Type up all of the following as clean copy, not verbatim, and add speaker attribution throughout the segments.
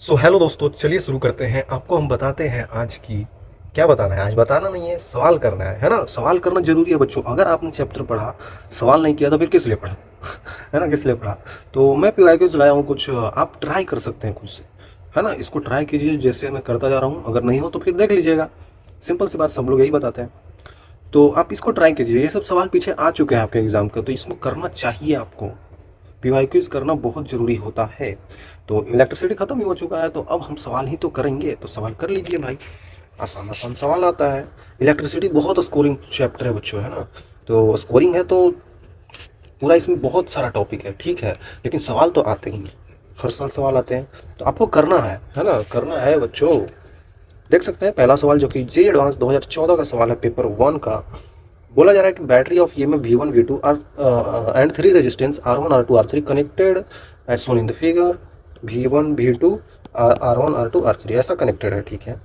Speaker 1: So hello दोस्तों, चलिए शुरू करते हैं। आपको हम बताते हैं आज की क्या बताना है। आज बताना नहीं है, सवाल करना है ना। सवाल करना जरूरी है बच्चों। अगर आपने चैप्टर पढ़ा, सवाल नहीं किया तो फिर किस लिए पढ़ा है ना, किस लिए पढ़ा। तो मैं पीवाईक्यूज लाया हूँ कुछ, आप ट्राई कर सकते हैं खुद से, है ना। इसको ट्राई कीजिए जैसे मैं करता जा रहा हूँ। अगर नहीं हो तो फिर देख लीजिएगा। सिंपल सी बात, सब लोग यही बताते हैं। तो आप इसको ट्राई कीजिए। ये सब सवाल पीछे आ चुके हैं आपके एग्जाम का, तो इसमें करना चाहिए आपको। पीवाईक्यूज करना बहुत ज़रूरी होता है। तो इलेक्ट्रिसिटी ख़त्म ही हो चुका है, तो अब हम सवाल ही तो करेंगे। तो सवाल कर लीजिए भाई। आसान आसान सवाल आता है। इलेक्ट्रिसिटी बहुत स्कोरिंग चैप्टर है बच्चों, है ना। तो स्कोरिंग है तो पूरा इसमें बहुत सारा टॉपिक है, ठीक है। लेकिन सवाल तो आते ही हैं, हर साल सवाल आते हैं। तो आपको करना है ना, करना है बच्चों। देख सकते हैं पहला सवाल, जो कि जे एडवांस 2014 का सवाल है, पेपर 1 का। बोला जा रहा है कि बैटरी ऑफ ये में V1 V2 are and 3 resistance R1 R2 R3 connected as shown in the figure. V1 V2 R1 R2 R3 ऐसा कनेक्टेड है, ठीक है।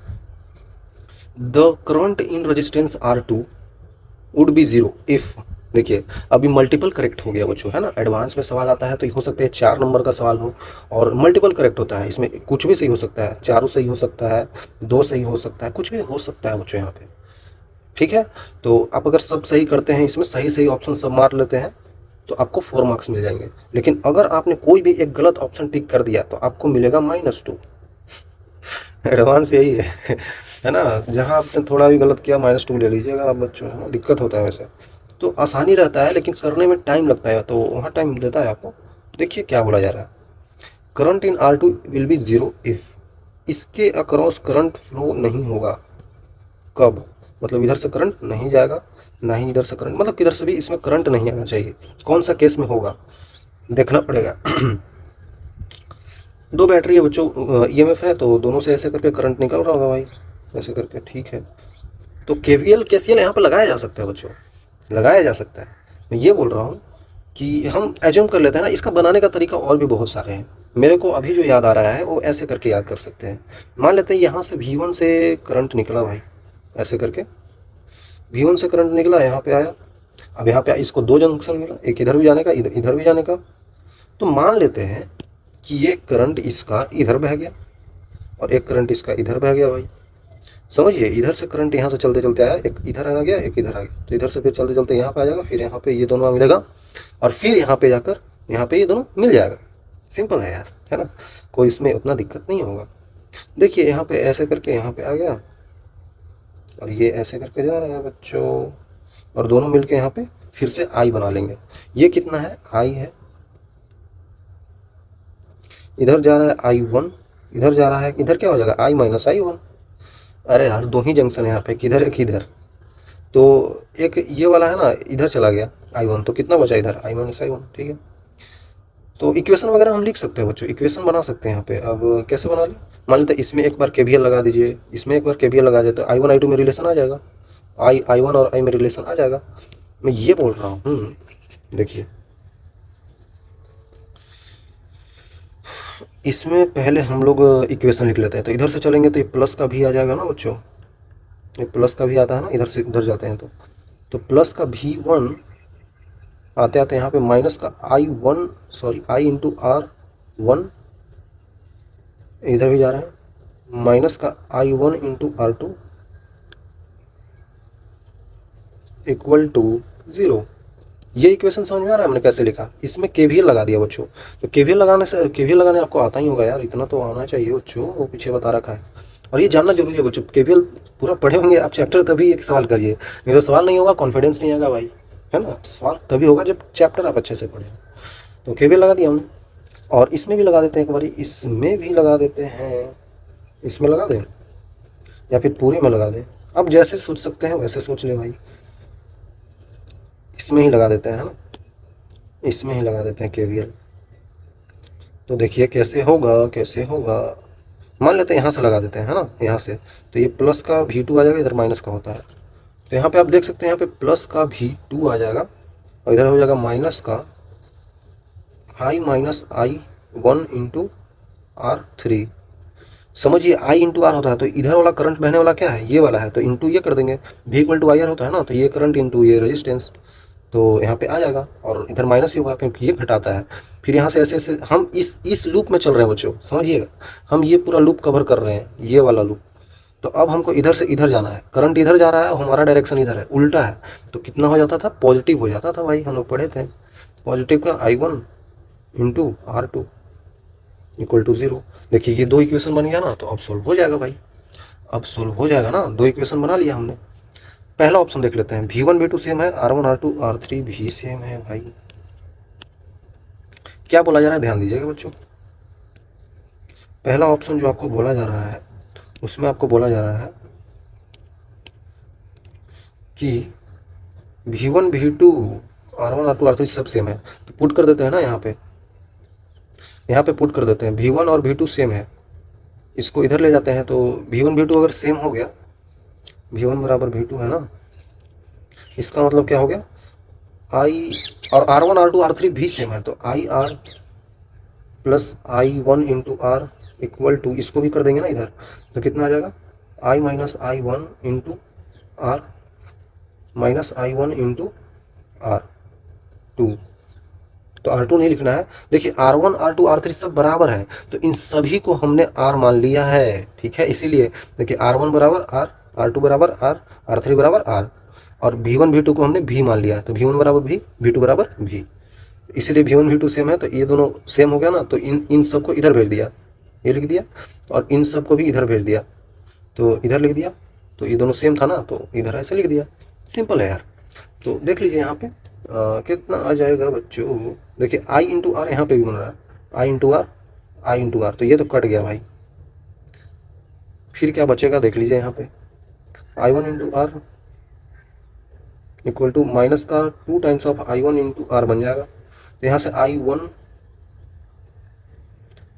Speaker 1: The current in resistance R2 would be zero if. देखिए अभी multiple correct हो गया बच्चों, है ना। एडवांस में सवाल आता है तो हो सकता है 4 नंबर का सवाल हो, और मल्टीपल करेक्ट होता है। इसमें कुछ भी सही हो सकता है, चारों सही हो सकता है, 2 सही हो सकता है, कुछ भी हो सकता है बच्चों यहाँ पे, ठीक है। तो आप अगर सब सही करते हैं, इसमें सही सही ऑप्शन सब मार लेते हैं, तो आपको 4 मार्क्स मिल जाएंगे। लेकिन अगर आपने कोई भी एक गलत ऑप्शन टिक कर दिया तो आपको मिलेगा -2। एडवांस यही है ना। जहाँ आपने थोड़ा भी गलत किया -2 ले लीजिएगा आप बच्चों, है ना। दिक्कत होता है वैसे तो, आसानी रहता है लेकिन करने में टाइम लगता है, तो वहाँ टाइम देता है आपको। देखिए क्या बोला जा रहा है, current in R2 will be zero if. इसके अक्रॉस करंट फ्लो नहीं होगा। कब? मतलब इधर से करंट नहीं जाएगा, ना ही इधर से करंट, मतलब किधर से भी इसमें करंट नहीं आना चाहिए। कौन सा केस में होगा, देखना पड़ेगा। दो बैटरी है बच्चों, ईएमएफ है, तो दोनों से ऐसे करके करंट निकल रहा होगा भाई, ऐसे करके, ठीक है। तो केवीएल केसीएल यहाँ पे लगाया जा सकता है बच्चों, लगाया जा सकता है। मैं ये बोल रहा हूँ कि हम एज्यूम कर लेते हैं ना। इसका बनाने का तरीका और भी बहुत सारे हैं। मेरे को अभी जो याद आ रहा है वो ऐसे करके याद कर सकते हैं। मान लेते हैं यहाँ से V1 से करंट निकला भाई, ऐसे करके V1 से करंट निकला, यहाँ पे आया। अब यहाँ पे इसको 2 जंक्शन मिला, एक इधर भी जाने का, इधर भी जाने का। तो मान लेते हैं कि ये करंट इसका इधर बह गया और एक करंट इसका इधर बह गया भाई। समझिए, इधर से करंट यहाँ से चलते चलते आया, एक इधर आ गया, एक इधर आ गया। तो इधर से फिर चलते चलते यहाँ पे आ जाएगा, फिर यहाँ पे ये दोनों मिलेगा, और फिर यहाँ पे जाकर यहाँ पे ये दोनों मिल जाएगा। सिंपल है यार, है ना। कोई इसमें उतना दिक्कत नहीं होगा। देखिए यहाँ पे ऐसे करके यहाँ पे आ गया, और ये ऐसे करके जा रहा है बच्चों, और दोनों मिलके यहाँ पे फिर से आई बना लेंगे। ये कितना है, आई है। इधर जा रहा है I1, इधर जा रहा है, इधर क्या हो जाएगा, I-I1। अरे यार, 2 ही जंक्शन है यहाँ पे, किधर है किधर। तो एक ये वाला है ना, इधर चला गया I1, तो कितना बचा इधर, I-I1, ठीक है। तो इक्वेशन वगैरह हम लिख सकते हैं बच्चों, इक्वेशन बना सकते हैं यहाँ पे। अब कैसे बना लें, मान लेते हैं इसमें एक बार KVL लगा दीजिए, इसमें एक बार KVL लगा जाए तो I1 I2 में रिलेशन आ जाएगा, I1 और I में रिलेशन आ जाएगा। मैं ये बोल रहा हूँ, देखिए इसमें पहले हम लोग इक्वेशन लिख लेते हैं। तो इधर से चलेंगे तो ये प्लस का भी आ जाएगा ना बच्चों, ये प्लस का भी आता है ना, इधर से इधर जाते हैं तो प्लस का V1 आते आते यहाँ पे माइनस का I1, sorry I into R1, इधर भी जा रहे हैं, माइनस का I1 into R2 equal to 0। ये इक्वेशन समझ में आ रहा है हमने कैसे लिखा। इसमें KVL लगा दिया बच्चों। तो KVL लगाने आपको आता ही होगा यार, इतना तो आना चाहिए बच्चों, वो पीछे बता रखा है। और ये जानना जरूरी है बच्चों। KVL पूरा पढ़े होंगे आप चैप्टर, तभी एक सवाल करिए, नहीं तो सवाल नहीं होगा, कॉन्फिडेंस नहीं आएगा भाई, है ना। सवाल तभी होगा जब चैप्टर आप अच्छे से पढ़े। तो KVL लगा दिया हमने, और इसमें भी लगा देते हैं एक बारी, इसमें भी लगा देते हैं। इसमें लगा दें या फिर पूरे में लगा दें, आप जैसे सोच सकते हैं वैसे सोच ले भाई। इसमें ही लगा देते हैं, है ना, इसमें ही लगा देते हैं KVL। तो देखिए कैसे होगा, कैसे होगा। मान लेते हैं यहाँ से लगा देते हैं, है ना, यहाँ से। तो ये प्लस का V2 आ जाएगा, इधर माइनस का होता है। तो यहाँ पे आप देख सकते हैं, यहाँ पे प्लस का V2 आ जाएगा, और इधर हो जाएगा माइनस का I-I1 इंटू R3। समझिए I इंटू R होता है, तो इधर वाला करंट बहने वाला क्या है, ये वाला है, तो इंटू ये कर देंगे। V इक्वल टू IR होता है ना, तो ये करंट इंटू ये रेजिस्टेंस। तो यहाँ पे आ जाएगा और इधर माइनस ही होगा क्योंकि ये घटाता है। फिर यहाँ से ऐसे ऐसे हम इस लूप में चल रहे हैं बच्चों, समझिएगा, हम ये पूरा लूप कवर कर रहे हैं, ये वाला लूप। तो अब हमको इधर से इधर जाना है, करंट इधर जा रहा है, हमारा डायरेक्शन इधर है, उल्टा है। तो कितना हो जाता था, पॉजिटिव हो जाता था भाई, हम लोग पढ़े थे पॉजिटिव का I1 into R2 equal to 0। देखिए ये दो इक्वेशन बन गया ना, तो अब सोल्व हो जाएगा भाई, अब सोल्व हो जाएगा ना, दो इक्वेशन बना लिया हमने। पहला ऑप्शन देख लेते हैं, V1 V2 सेम है, R1 R2 R3 भी सेम है भाई। क्या बोला जा रहा है, ध्यान दीजिएगा बच्चों। पहला ऑप्शन जो आपको बोला जा रहा है, उसमें आपको बोला जा रहा है कि V1 V2 R1 R2 R3 सब सेम है। तो पुट कर देते हैं ना, यहाँ पे पुट कर देते हैं, V1 और V2 सेम है, इसको इधर ले जाते हैं। तो V1 V2 अगर सेम हो गया, V1 बराबर V2 है ना, इसका मतलब क्या हो गया, I और R1 R2 R3 भी सेम है, तो IR plus I1 into R equal to, इसको भी कर देंगे ना इधर, तो कितना आ जाएगा, I minus I1 into R minus I1 into R2। तो R2 नहीं लिखना है, देखिए R1 R2 R3 सब बराबर है, तो इन सभी को हमने R मान लिया है, ठीक है। इसीलिए देखिए R1 बराबर R, R2 बराबर R, R3 बराबर R, और V1 V2 को हमने V मान लिया है, तो V1 बराबर V, V2 बराबर V। इसीलिए V1 V2 सेम है, तो ये दोनों सेम हो गया ना, तो इन सबको इधर भेज दिया, ये लिख दिया, और इन सबको भी इधर भेज दिया, तो इधर लिख दिया। तो ये दोनों सेम था ना, तो इधर ऐसे लिख दिया, सिंपल है यार। तो देख लीजिए यहाँ पे कितना आ जाएगा बच्चों, देखिए I इंटू आर यहाँ पे भी बन रहा है, I into R, I into R, तो ये तो कट गया भाई। फिर क्या बचेगा देख लीजिए यहाँ पे, I1 into R equal to minus का 2 times of I1 into are बन जाएगा। तो यहाँ से I1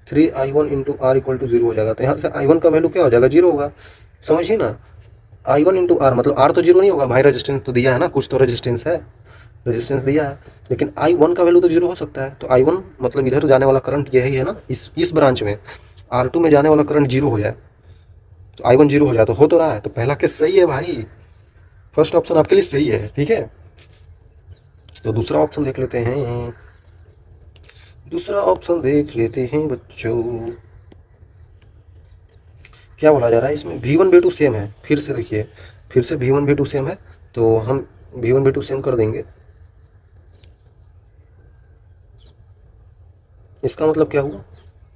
Speaker 1: 3I1 into R equal to 0 हो जाएगा। तो यहाँ से I1 का वैल्यू क्या हो जाएगा, 0 होगा, समझिए ना। I1 इंटू आर मतलब R तो 0 नहीं होगा भाई, रेजिस्टेंस तो दिया है ना, कुछ तो रेजिस्टेंस है, रेजिस्टेंस दिया है, लेकिन I1 का वैल्यू तो 0 हो सकता है। तो I1 मतलब इधर जाने वाला करंट यही है ना, इस ब्रांच में R2 में जाने वाला करंट 0 हो जाए, तो I1 0 हो जाए, तो हो तो रहा है। तो पहला केस सही है भाई, फर्स्ट ऑप्शन आपके लिए सही है, ठीक है। तो दूसरा ऑप्शन देख लेते हैं, दूसरा ऑप्शन देख लेते हैं बच्चों, क्या बोला जा रहा है इसमें, V1 V2 सेम है। फिर से देखिए, फिर से V1 V2 सेम है, तो हम V1 V2 सेम कर देंगे। इसका मतलब क्या हुआ,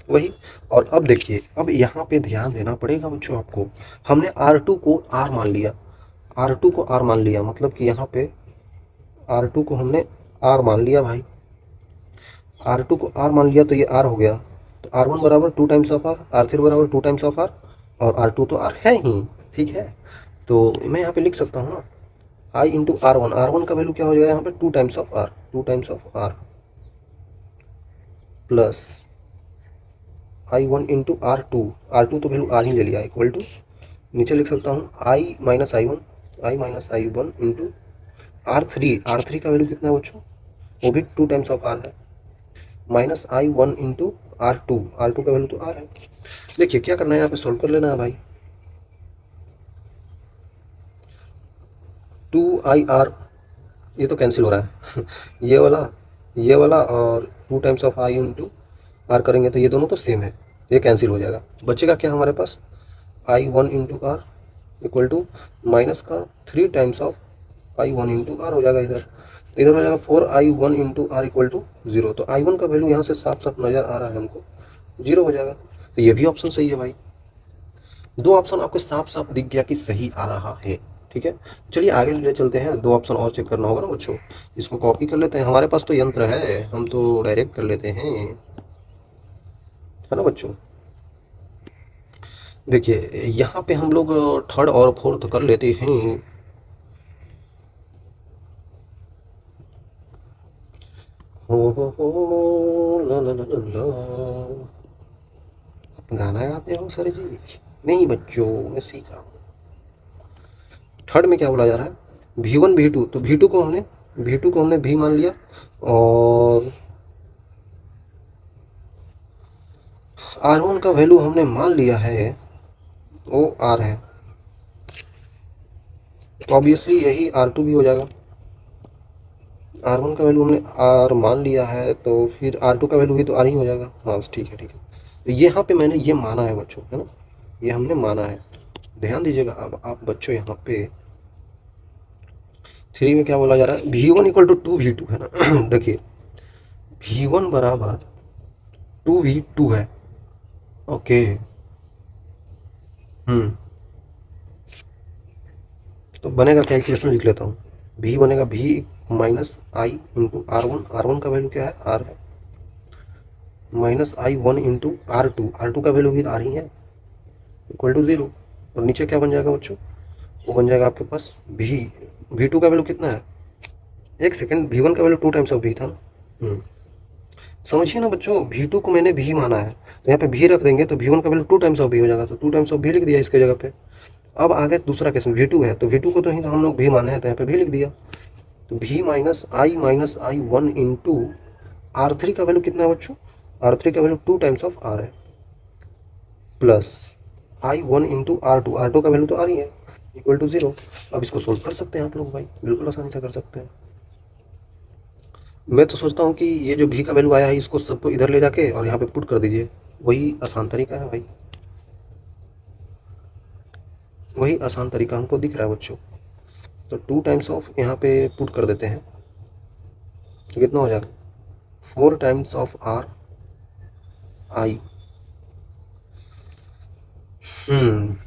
Speaker 1: वही। और अब देखिए, अब यहाँ पे ध्यान देना पड़ेगा बच्चों आपको, हमने R2 को R मान लिया, R2 को R मान लिया, मतलब कि यहाँ पे R2 को हमने R मान लिया भाई, R2 को R मान लिया, तो ये R हो गया। तो R1 बराबर 2 टाइम्स ऑफ R, R3 बराबर 2 टाइम्स ऑफ R, और R2 तो R है ही, ठीक है। तो मैं यहाँ पे लिख सकता हूँ ना, I इंटू R1, R1 का वैल्यू क्या हो जाएगा यहाँ पे, 2 times of R, 2 times of R plus I1 into R2, R2 तो वैल्यू R ही ले लिया, इक्वल टू, नीचे लिख सकता हूँ I minus I1 into R3 का वैल्यू कितना है बच्चों, वो भी 2 टाइम्स ऑफ R है, माइनस I1 इंटू R2 का वैल्यू तो R है। देखिए क्या करना है, यहाँ पे सोल्व कर लेना है भाई, 2IR ये तो कैंसिल हो रहा है ये वाला और 2 times of I into R करेंगे तो ये दोनों तो सेम है, ये कैंसिल हो जाएगा। बचेगा क्या हमारे पास, I1 into R equal to minus का 3 times of I1 into R हो जाएगा, इधर हो जाएगा 4I1 into R equal to 0। तो I1 का वैल्यू यहाँ से साफ साफ नज़र आ रहा है हमको, 0 हो जाएगा। तो ये भी ऑप्शन सही है भाई, दो ऑप्शन आपको साफ साफ दिख गया कि सही आ रहा है, ठीक है। चलिए आगे ले चलते हैं, दो ऑप्शन और चेक करना होगा ना बच्चों, इसको कॉपी कर लेते हैं, हमारे पास तो यंत्र है, हम तो डायरेक्ट कर लेते हैं, है ना बच्चों। देखिए यहाँ पे हम लोग थर्ड और फोर्थ कर लेते हैं। हो ला ला ला ला ला। गाना गाते हो सर जी? नहीं बच्चों, मैं सीख रहा हूँ। थर्ड में क्या बोला जा रहा है, V1 V2, तो V2 को हमने V मान लिया, और R1 का वैल्यू हमने मान लिया है, वो R है, तो ऑब्वियसली यही R2 भी हो जाएगा, R1 का वैल्यू हमने R मान लिया है, तो फिर R2 का वैल्यू भी तो R ही हो जाएगा। हाँ ठीक है ठीक है। तो यहाँ पे मैंने ये माना है बच्चों, है ना, ये हमने माना है। ध्यान दीजिएगा अब आप बच्चों, यहाँ पे 3 में क्या बोला जा रहा है, V1 इक्वल टू 2V2 है ना। देखिए V1 बराबर 2V2 है। ओके। तो बनेगा क्या, इक्वेशन लिख लेता हूँ। V बनेगा V माइनस आई इंटू R1। R1 का वैल्यू क्या है, R है, minus I1 into R2। R2 का वैल्यू भी R ही है, इक्वल टू 0। और नीचे क्या बन जाएगा बच्चों, वो बन जाएगा आपके पास V2 का वैल्यू कितना है, एक सेकेंड, V1 का वैल्यू 2 टाइम्स ऑफ V था ना। समझिए ना बच्चों, V2 को मैंने V माना है, तो यहाँ पे V रख देंगे तो V1 का वैल्यू 2 टाइम्स ऑफ V हो जाएगा, तो 2 टाइम्स ऑफ V लिख दिया इसके जगह पे। अब आगे दूसरा केस में V2 है, तो V2 को तो ही तो हम लोग V माने हैं, तो यहाँ पे V लिख दिया। तो V माइनस आई 1 इंटू R3 का वैल्यू कितना है बच्चों, R3 का वैल्यू 2 टाइम्स ऑफ R है, प्लस I1 इंटू R2 का वैल्यू तो R ही है, इक्वल टू 0। अब इसको सोल्व कर सकते हैं आप लोग भाई, बिल्कुल आसानी से कर सकते हैं। मैं तो सोचता हूँ कि ये जो V का वैल्यू आया है इसको सबको इधर ले जाके और यहाँ पे पुट कर दीजिए, वही आसान तरीका है भाई, वही आसान तरीका हमको दिख रहा है बच्चों। तो 2 टाइम्स ऑफ यहाँ पे पुट कर देते हैं, तो कितना हो जाएगा, 4 times of R I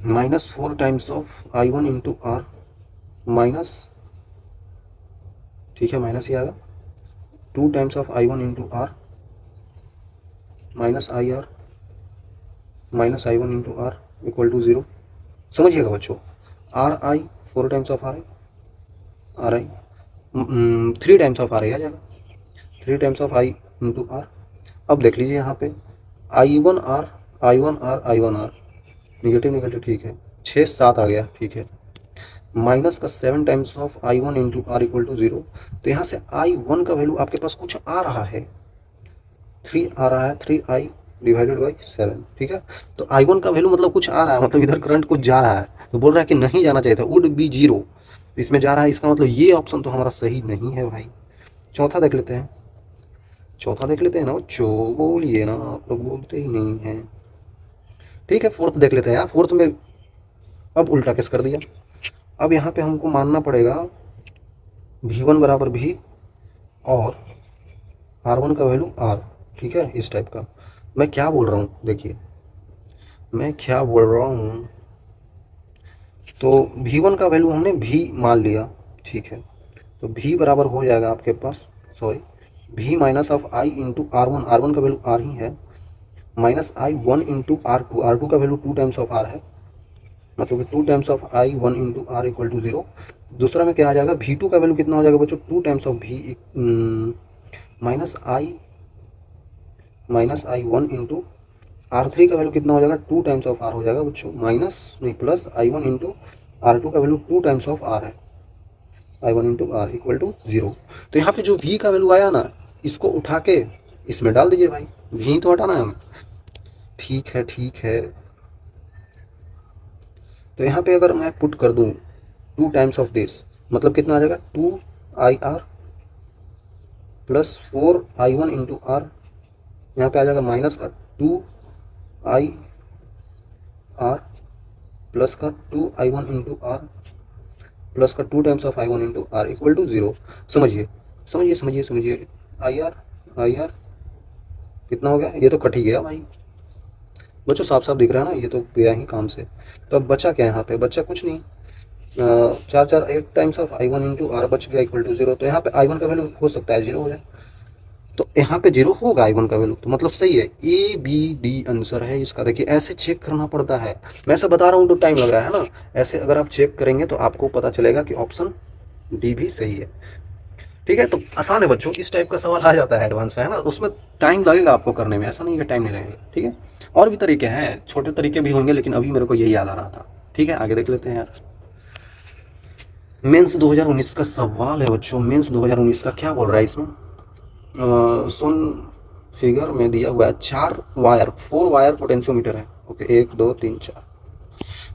Speaker 1: minus 4 times of I1 into R minus, ठीक है माइनस ही आएगा, 2 times of I1 into R minus IR minus I1 into R equal to 0। समझिएगा बच्चों, RI 4 times of RI 3 times of RI आ जाएगा, 3 times of I into R। अब देख लीजिए यहाँ पे I1R निगेटिव ठीक है, 6 7 आ गया, ठीक है, माइनस का 7 times of I1 into R equal to 0। तो यहाँ से I1 का वैल्यू आपके पास कुछ आ रहा है, 3 आ रहा है, 3I डिवाइडेड बाई 7, ठीक है। तो I1 का वैल्यू मतलब कुछ आ रहा है, मतलब इधर करंट कुछ जा रहा है, तो बोल रहा है कि नहीं जाना चाहिए था, वुड बी 0, इसमें जा रहा है, इसका मतलब ये ऑप्शन तो हमारा सही नहीं है भाई। चौथा देख लेते हैं, चौथा देख लेते हैं ना बच्चों, बोलिए ना, आप लोग बोलते ही नहीं हैं। ठीक है, फोर्थ देख लेते हैं यार। फोर्थ में अब उल्टा केस कर दिया। अब यहाँ पे हमको मानना पड़ेगा V1 बराबर V और R1 का वैल्यू R, ठीक है, इस टाइप का। मैं क्या बोल रहा हूँ, देखिए मैं क्या बोल रहा हूँ, तो V1 का वैल्यू हमने V मान लिया, ठीक है, तो V बराबर हो जाएगा आपके पास, sorry, V minus of I into R1 का वैल्यू R ही है, माइनस I1 इंटू R2 का वैल्यू 2 टाइम्स ऑफ R है, मतलब 2 times of I1 into R equal to 0। दूसरा में क्या आ जाएगा, V2 का वैल्यू कितना हो जाएगा बच्चों, 2 times of V minus I1 into R3 का वैल्यू कितना हो जाएगा, 2 टाइम्स ऑफ R हो जाएगा बच्चों, माइनस नहीं प्लस I1 इंटू R2 का वैल्यू 2 टाइम्स ऑफ R है, I1 into R equal to 0। तो यहाँ पे जो V का वैल्यू आया ना, इसको उठा के इसमें डाल दीजिए भाई, V तो हटाना है हमें, ठीक है ठीक है। तो यहाँ पे अगर मैं पुट कर दूँ 2 टाइम्स ऑफ दिस, मतलब कितना आ जाएगा, 2IR plus 4I1 into R, यहाँ पे आ जाएगा माइनस का 2IR प्लस का 2I1 इंटू R प्लस का 2 times of I1 into R equal to 0। समझिए समझिए समझिए समझिए, IR कितना हो गया, ये तो कट ही गया भाई बच्चों, साफ साफ दिख रहा है ना, ये तो गया ही काम से। तो अब बचा क्या, यहाँ पे बचा कुछ नहीं, 8 times of I1 into R बच गया इक्वल टू 0। तो यहाँ पे I1 का वैल्यू हो सकता है 0 हो जाए, तो यहाँ पे 0 होगा I1 का वैल्यू, तो मतलब सही है, ABD आंसर है इसका। देखिए ऐसे चेक करना पड़ता है, मैं ऐसा बता रहा हूँ तो टाइम लग रहा है ना, ऐसे अगर आप चेक करेंगे तो आपको पता चलेगा कि ऑप्शन डी भी सही है, ठीक है। तो आसान है बच्चों, इस टाइप का सवाल आ जाता है एडवांस में, है ना, उसमें टाइम लगेगा आपको करने में, ऐसा नहीं है टाइम नहीं लगेगा, ठीक है। और भी तरीके हैं, छोटे तरीके भी होंगे, लेकिन अभी मेरे को यही याद आ रहा था, ठीक है। आगे देख लेते हैं यार, मेंस 2019 का सवाल है बच्चों। मेंस 2019 का क्या बोल रहा है इसमें, सुन फिगर में दिया हुआ है 4 वायर पोटेंशियोमीटर है, ओके, 1 2 3 4,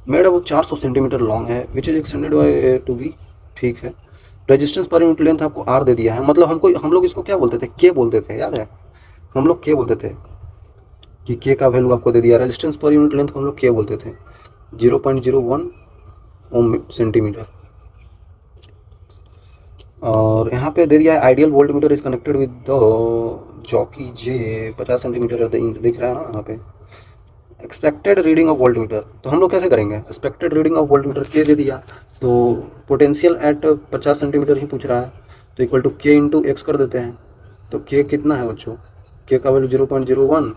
Speaker 1: मेड अब 400 सेंटीमीटर लॉन्ग है, which is extended by to be, ठीक है, रेजिस्टेंस पर यूनिट लेंथ आपको आर दे दिया है, मतलब हम लोग इसको क्या बोलते थे, के बोलते थे, याद है, हम लोग के बोलते थे कि के का वैल्यू आपको दे दिया, रेजिस्टेंस पर यूनिट लेंथ हम लोग के बोलते थे, 0.01 ओम सेंटीमीटर। और यहाँ पे दे दिया है ideal volt meter is connected with the jockey J 50 centimetre दिख रहा है ना यहाँ पे। Expected reading of volt meter, तो हम लोग कैसे करेंगे, expected reading of volt meter के दे दिया, तो पोटेंशियल एट 50 सेंटीमीटर ही पूछ रहा है, तो equal to K into x कर देते हैं। तो के कितना है बच्चों, के का वैल्यू 0.01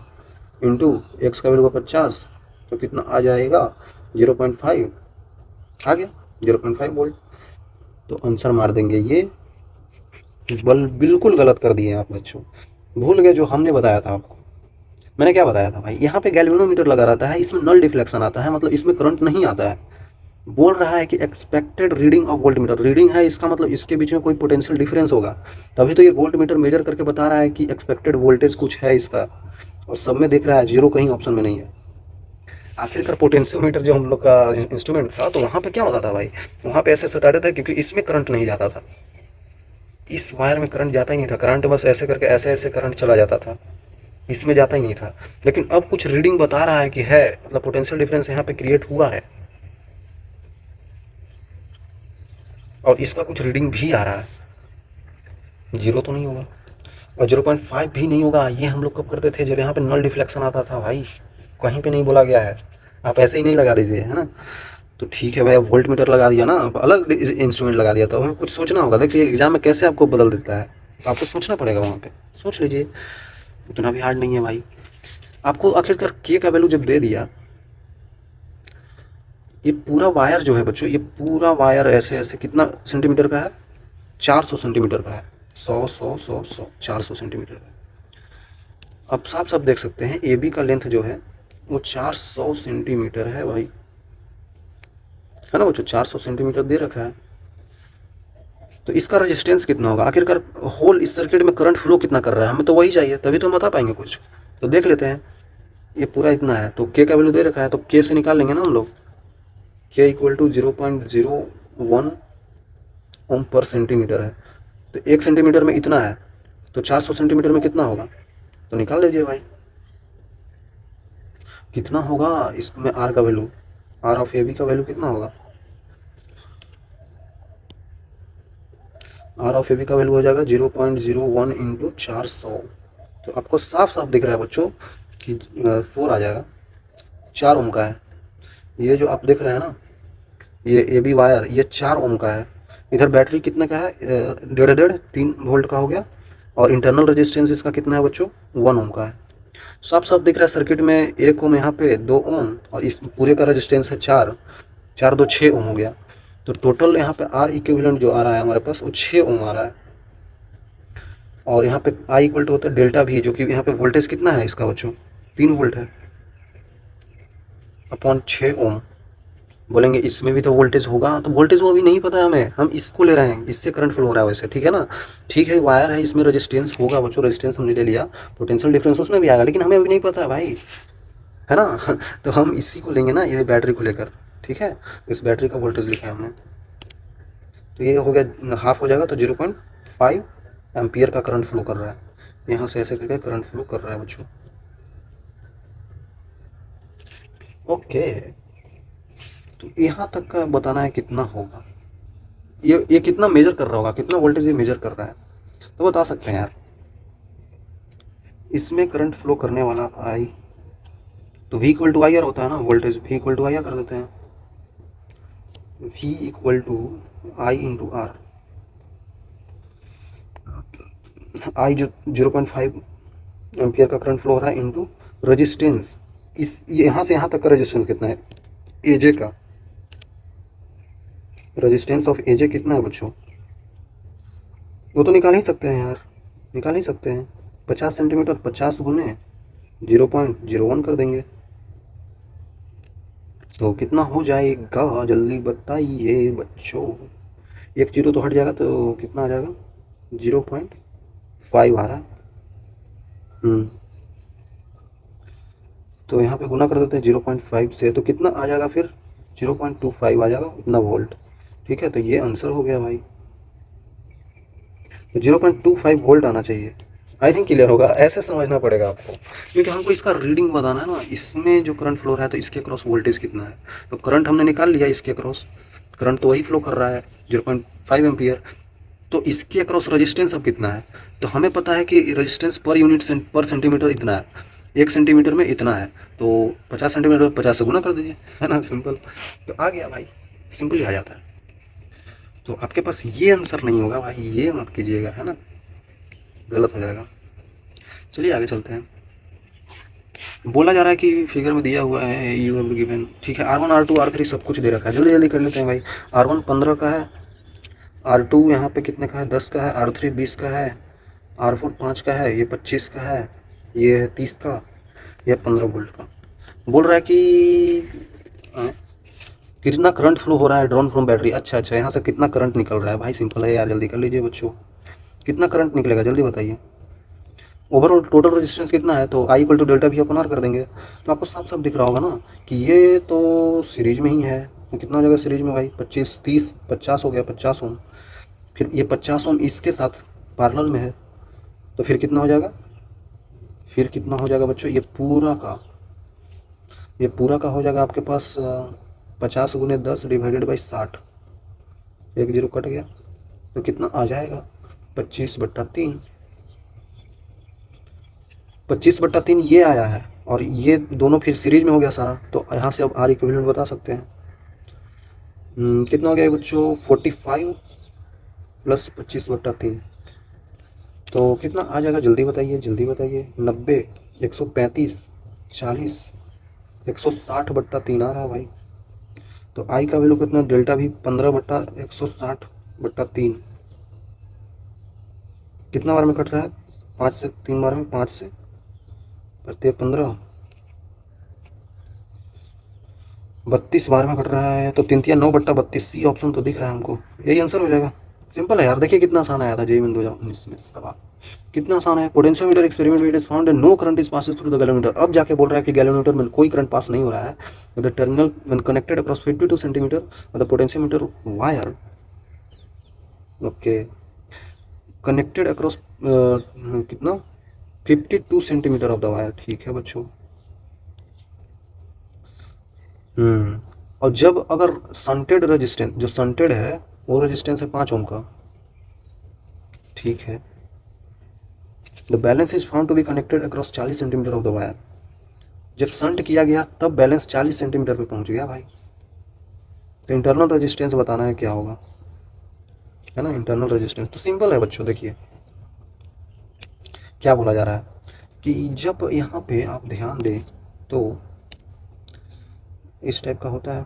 Speaker 1: इंटू एक्स का वैल्यू 50, तो कितना आ जाएगा 0.5, आ गया 0.5 वोल्ट। तो आंसर मार देंगे ये। बिल्कुल गलत कर दिए आप बच्चों, भूल गए जो हमने बताया था आपको। मैंने क्या बताया था भाई, यहाँ पे गैल्वेनोमीटर लगा रहता है, इसमें नल डिफ्लेक्शन आता है, मतलब इसमें करंट नहीं आता है। बोल रहा है कि expected reading of volt meter, reading है इसका मतलब इसके बीच में कोई पोटेंशियल डिफरेंस होगा, तभी तो ये वोल्ट मीटर मेजर करके बता रहा है कि एक्सपेक्टेड वोल्टेज कुछ है इसका, और सब में दिख रहा है, जीरो कहीं ऑप्शन में नहीं है। आखिरकार पोटेंशियोमीटर जो हम लोग का इंस्ट्रूमेंट था, तो वहाँ पे क्या होता था भाई, वहाँ पे ऐसे सटाते थे क्योंकि इसमें करंट नहीं जाता था, इस वायर में करंट जाता ही नहीं था, करंट बस ऐसे करके ऐसे ऐसे करंट चला जाता था, इसमें जाता ही नहीं था। लेकिन अब कुछ रीडिंग बता रहा है कि है, मतलब पोटेंशियल डिफरेंस यहाँ पे क्रिएट हुआ है, और इसका कुछ रीडिंग भी आ रहा है, जीरो तो नहीं होगा और 0.5 भी नहीं होगा। ये हम लोग कब करते थे, जब यहाँ पे नल डिफ्लेक्शन आता था भाई, कहीं पे नहीं बोला गया है, आप ऐसे ही नहीं लगा दीजिए, है ना। तो ठीक है भाई, अब वोल्ट मीटर लगा दिया ना, अब अलग इंस्ट्रूमेंट लगा दिया, तो हमें कुछ सोचना होगा। देखिए एग्जाम में कैसे आपको बदल देता है, तो आपको सोचना पड़ेगा वहाँ पे, सोच लीजिए, इतना भी हार्ड नहीं है भाई। आपको आखिरकार के का वैल्यू जब दे दिया, ये पूरा वायर जो है बच्चों, ये पूरा वायर ऐसे ऐसे कितना सेंटीमीटर का है, 400 सेंटीमीटर का है, 100 100 100 100 400 सेंटीमीटर का। अब साफ साफ देख सकते हैं ए बी का लेंथ जो है वो 400 सेंटीमीटर है भाई, है ना बच्चों, 400 सेंटीमीटर दे रखा है। तो इसका रेजिस्टेंस कितना होगा, आखिरकार होल इस सर्किट में करंट फ्लो कितना कर रहा है, हमें तो वही चाहिए, तभी तो हम बता पाएंगे कुछ। तो देख लेते हैं, ये पूरा इतना है, तो के का वैल्यू दे रखा है, तो के से निकाल लेंगे ना हम लोग, के इक्वल टू 0.01 ओम पर सेंटीमीटर है, तो 1 सेंटीमीटर में इतना है, तो 400 सेंटीमीटर में कितना होगा, तो निकाल लीजिए भाई कितना होगा इसमें आर का value, R of A B का वैल्यू कितना होगा, आर ऑफ ए बी का वैल्यू हो जाएगा 0.01 इंटू 400। तो आपको साफ साफ दिख रहा है बच्चों कि 4 आ जाएगा, 4 ओम का है। ये जो आप देख रहे हैं ना, ये ए बी वायर, ये 4 ओम का है। इधर बैटरी कितने का है, 3 वोल्ट का हो गया, और इंटरनल रेजिस्टेंस इसका कितना है बच्चों, 1 ओम का है। साफ साफ दिख रहा है सर्किट में 1 ओम यहाँ पे, 2 ओम, और इस पूरे का रेजिस्टेंस है 4, 4 2 6 ओम हो गया। तो टोटल यहाँ पे आर इक्विवेलेंट जो आ रहा है हमारे पास, वो 6 ओम आ रहा है। और यहाँ पे आई इक्वल टू होता है डेल्टा भी, जो कि यहाँ पे वोल्टेज कितना है इसका बच्चों, 3 वोल्ट है, अपॉन 6 ओम। बोलेंगे इसमें भी तो वोल्टेज होगा, तो वोल्टेज वो अभी नहीं पता है हमें, हम इसको ले रहे हैं, इससे करंट फ्लो हो रहा है वैसे, ठीक है ना। ठीक है, वायर है, इसमें रेजिस्टेंस होगा बच्चों, रेजिस्टेंस हमने ले लिया, पोटेंशियल डिफरेंस उसमें भी आएगा, लेकिन हमें अभी नहीं पता है भाई, है ना। तो हम इसी को लेंगे ना, ये बैटरी को लेकर, ठीक है। इस बैटरी का वोल्टेज लिखा है हमने, तो ये हो गया हाफ हो जाएगा, तो 0.5 एम्पियर का करंट फ्लो कर रहा है, यहाँ से ऐसे करके करंट फ्लो कर रहा है बच्चों। ओके, तो यहाँ तक का बताना है कितना होगा, ये कितना मेजर कर रहा होगा, कितना वोल्टेज ये मेजर कर रहा है, तो बता सकते हैं यार। इसमें करंट फ्लो करने वाला आई, तो V equal to I R होता है ना, voltage V equal to I R कर देते हैं, V equal to I into R, I जो 0.5 एम्पियर का करंट फ्लो हो रहा है, इंटू रेजिस्टेंस, इस यहाँ से यहाँ तक का रेजिस्टेंस कितना है, एजे का रेजिस्टेंस ऑफ एजे कितना है बच्चों, वो तो निकाल ही सकते हैं यार, निकाल ही सकते हैं, 50 सेंटीमीटर, 50 गुने 0.01 कर देंगे, तो कितना हो जाएगा जल्दी बताइए बच्चों। 1 जीरो तो हट जाएगा, तो कितना आ जाएगा, 0.5 आ रहा है। तो यहाँ पे गुना कर देते हैं 0.5 से, तो कितना आ जाएगा फिर, 0.25 आ जाएगा, इतना वोल्ट, ठीक है। तो ये आंसर हो गया भाई, तो 0.25 वोल्ट आना चाहिए। आई थिंक क्लियर होगा, ऐसे समझना पड़ेगा आपको, क्योंकि हमको इसका रीडिंग बताना है ना, इसमें जो करंट फ्लो रहा है तो इसके क्रॉस वोल्टेज कितना है। तो करंट हमने निकाल लिया, इसके क्रॉस करंट तो वही फ्लो कर रहा है 0.5 एम्पियर। तो इसके अक्रॉस रेजिस्टेंस अब कितना है, तो हमें पता है कि रेजिस्टेंस पर यूनिट पर सेंटीमीटर इतना है, 1 सेंटीमीटर में इतना है, तो 50 सेंटीमीटर 50 से गुना कर दीजिए, है ना, सिंपल। तो आ गया भाई, सिंपल ही आ जाता है। तो आपके पास ये आंसर नहीं होगा भाई, ये मत कीजिएगा, है ना, गलत हो जाएगा। चलिए आगे चलते हैं। बोला जा रहा है कि फिगर में दिया हुआ है यू हैव गिवन, ठीक है, R1 R2 R3 सब कुछ दे रखा है, जल्दी जल्दी कर लेते हैं भाई। R1 15 का है, R2 यहाँ पे कितने का है, 10 का है, R3 20 का है, R4 5 का है, ये 25 का है, ये है 30 का, ये 15 वोल्ट का। बोल रहा है कि कितना करंट फ्लो हो रहा है ड्रॉन फ्रॉम बैटरी। अच्छा अच्छा, यहाँ से कितना करंट निकल रहा है भाई, सिंपल है यार, जल्दी कर लीजिए बच्चों, कितना करंट निकलेगा जल्दी बताइए। ओवरऑल टोटल रेजिस्टेंस कितना है, तो आई इक्वल टू डेल्टा भी अपन आर कर देंगे, तो आपको साफ साफ दिख रहा होगा ना कि ये तो सीरीज में ही है। तो कितना हो जाएगा सीरीज में भाई, 25 30 50 हो गया, 50 ओम। फिर ये 50 ओम इसके साथ पैरेलल में है, तो फिर कितना हो जाएगा, फिर कितना हो जाएगा बच्चों, ये पूरा का हो जाएगा आपके पास 50 गुने 10 डिवाइडेड बाई 60, एक जीरो कट गया, तो कितना आ जाएगा 25/3। 25/3 ये आया है, और ये दोनों फिर सीरीज में हो गया सारा, तो यहाँ से अब आर इक्विवेलेंट बता सकते हैं। कितना हो गया बच्चों, 45 प्लस 25/3, तो कितना आ जाएगा जल्दी बताइए जल्दी बताइए, 90 135 40 160/3 आ रहा है भाई। तो आई का वैल्यू कितना, डेल्टा भी 15/160/3, कितना बार में कट रहा है, 5 से 3 बार में, 5 से करते 15 32 बार में कट रहा है, तो 3 9 बट्टा 32, सी ऑप्शन तो दिख रहा है हमको, यही आंसर हो जाएगा। सिंपल है यार, देखिए कितना आसान आया था जेईई में 2019 में सवाल, कितना आसान है। पोटेंशियोमीटर एक्सपेरिमेंट में it is found no current is passing through the galvanometer. अब जाके बोल रहा है कि गैल्वेनोमीटर में कोई करंट पास नहीं हो रहा है, the terminal when connected across 52 centimetre और the potentiometer wire, okay, connected across कितना 52 सेंटीमीटर ऑफ द वायर, ठीक है बच्चों। और जब अगर संटेड रेजिस्टेंस, जो संटेड है वो रेजिस्टेंस है 5 ओम का, ठीक है, the balance is found to be connected across 40 centimetre of the wire. जब संट किया गया तब बैलेंस 40 सेंटीमीटर पे पहुंच गया भाई, तो इंटरनल रेजिस्टेंस बताना है क्या होगा, है ना, इंटरनल रेजिस्टेंस। तो सिंपल है बच्चों, देखिए क्या बोला जा रहा है कि जब यहाँ पे आप ध्यान दें तो इस टाइप का होता है,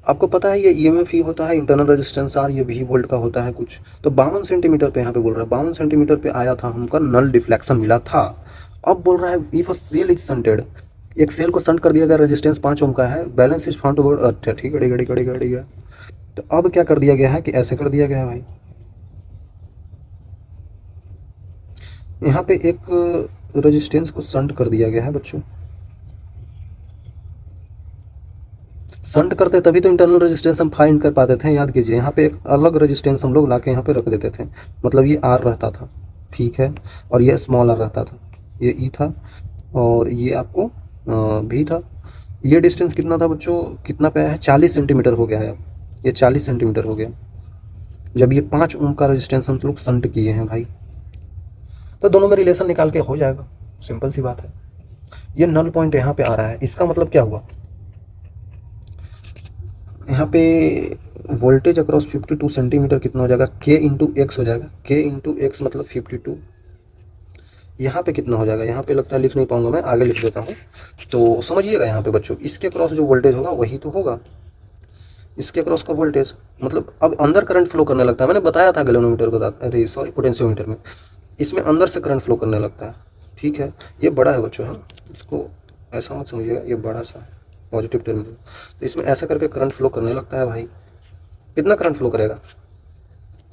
Speaker 1: आपको पता है ये ईएमएफ ही होता है, इंटरनल रेजिस्टेंस आर, ये भी वोल्ट का होता है कुछ। तो 52 सेंटीमीटर पे यहाँ पे बोल रहा है, 52 सेंटीमीटर पे आया था हमका नल डिफ्लेक्शन मिला था। अब बोल रहा है इफ अ सेल इज संटेड, एक सेल को संट कर दिया गया, रेजिस्टेंस 5 ओम का है, बैलेंस इज फाउंड टू, अच्छा ठीक है, घड़ी गया। तो अब क्या कर दिया गया है कि ऐसे कर दिया गया है भाई, यहाँ पे एक रेजिस्टेंस को संट कर दिया गया है बच्चों। संट करते तभी तो इंटरनल रेजिस्टेंस हम फाइंड कर पाते थे, याद कीजिए, यहाँ पे एक अलग रेजिस्टेंस हम लोग लाके यहाँ पे रख देते थे, मतलब ये आर रहता था, ठीक है, और ये स्मॉल आर रहता था, ये ई था, और ये आपको भी था। ये डिस्टेंस कितना था बच्चों, कितना पे है, 40 सेंटीमीटर हो गया है, ये 40 सेंटीमीटर हो गया जब ये 5 ओम का रेजिस्टेंस हम लोग संट किए हैं भाई। तो दोनों में रिलेशन निकाल के हो जाएगा, सिंपल सी बात है। ये नल पॉइंट यहाँ पे आ रहा है, इसका मतलब क्या हुआ, यहाँ पे वोल्टेज अक्रॉस 52 सेंटीमीटर कितना हो जाएगा, के इंटू एक्स हो जाएगा, के इंटू एक्स मतलब 52। यहाँ पे कितना हो जाएगा, यहाँ पे लगता है लिख नहीं पाऊंगा मैं, आगे लिख देता हूँ, तो समझिएगा यहाँ पे बच्चों, इसके अक्रॉस जो वोल्टेज होगा वही तो होगा, इसके अक्रॉस का वोल्टेज, मतलब अब अंदर करंट फ्लो करने लगता है। मैंने बताया था गैल्वेनोमीटर बताते, सॉरी पोटेंशियोमीटर में, इसमें अंदर से करंट फ्लो करने लगता है, ठीक है। ये बड़ा है बच्चों, है ना, इसको ऐसा मत समझिएगा, ये बड़ा सा है पॉजिटिव टर्मिनल, तो इसमें ऐसा करके करंट फ्लो करने लगता है भाई। कितना करंट फ्लो करेगा,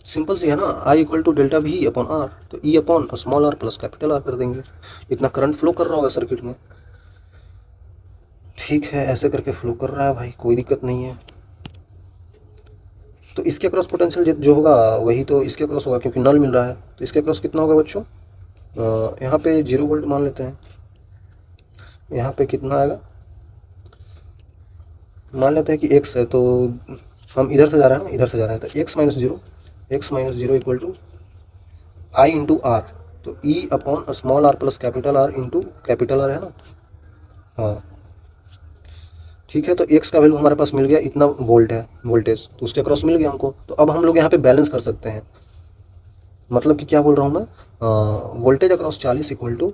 Speaker 1: सिंपल सी है ना, I equal to delta V upon R, तो E upon small R plus capital R कर देंगे। इतना करंट फ्लो कर रहा होगा सर्किट में, ठीक है, ऐसे करके फ्लो कर रहा है भाई, कोई दिक्कत नहीं है। तो इसके क्रॉस पोटेंशियल जो होगा वही तो इसके क्रॉस होगा, क्योंकि नल मिल रहा है। तो इसके क्रॉस कितना होगा बच्चों, यहाँ पे 0 वोल्ट मान लेते हैं, यहाँ पे कितना आएगा, मान लेते हैं कि x है, तो हम इधर से जा रहे हैं ना, इधर से जा रहे हैं, तो x minus zero equal to I into R, तो E upon small R plus capital R into capital R है ना। हाँ ठीक है, तो x का वैल्यू हमारे पास मिल गया, इतना वोल्ट है वोल्टेज, तो उसके क्रॉस मिल गया हमको। तो अब हम लोग यहाँ पे बैलेंस कर सकते हैं, मतलब कि क्या बोल रहा हूँ मैं, voltage across 40 equal to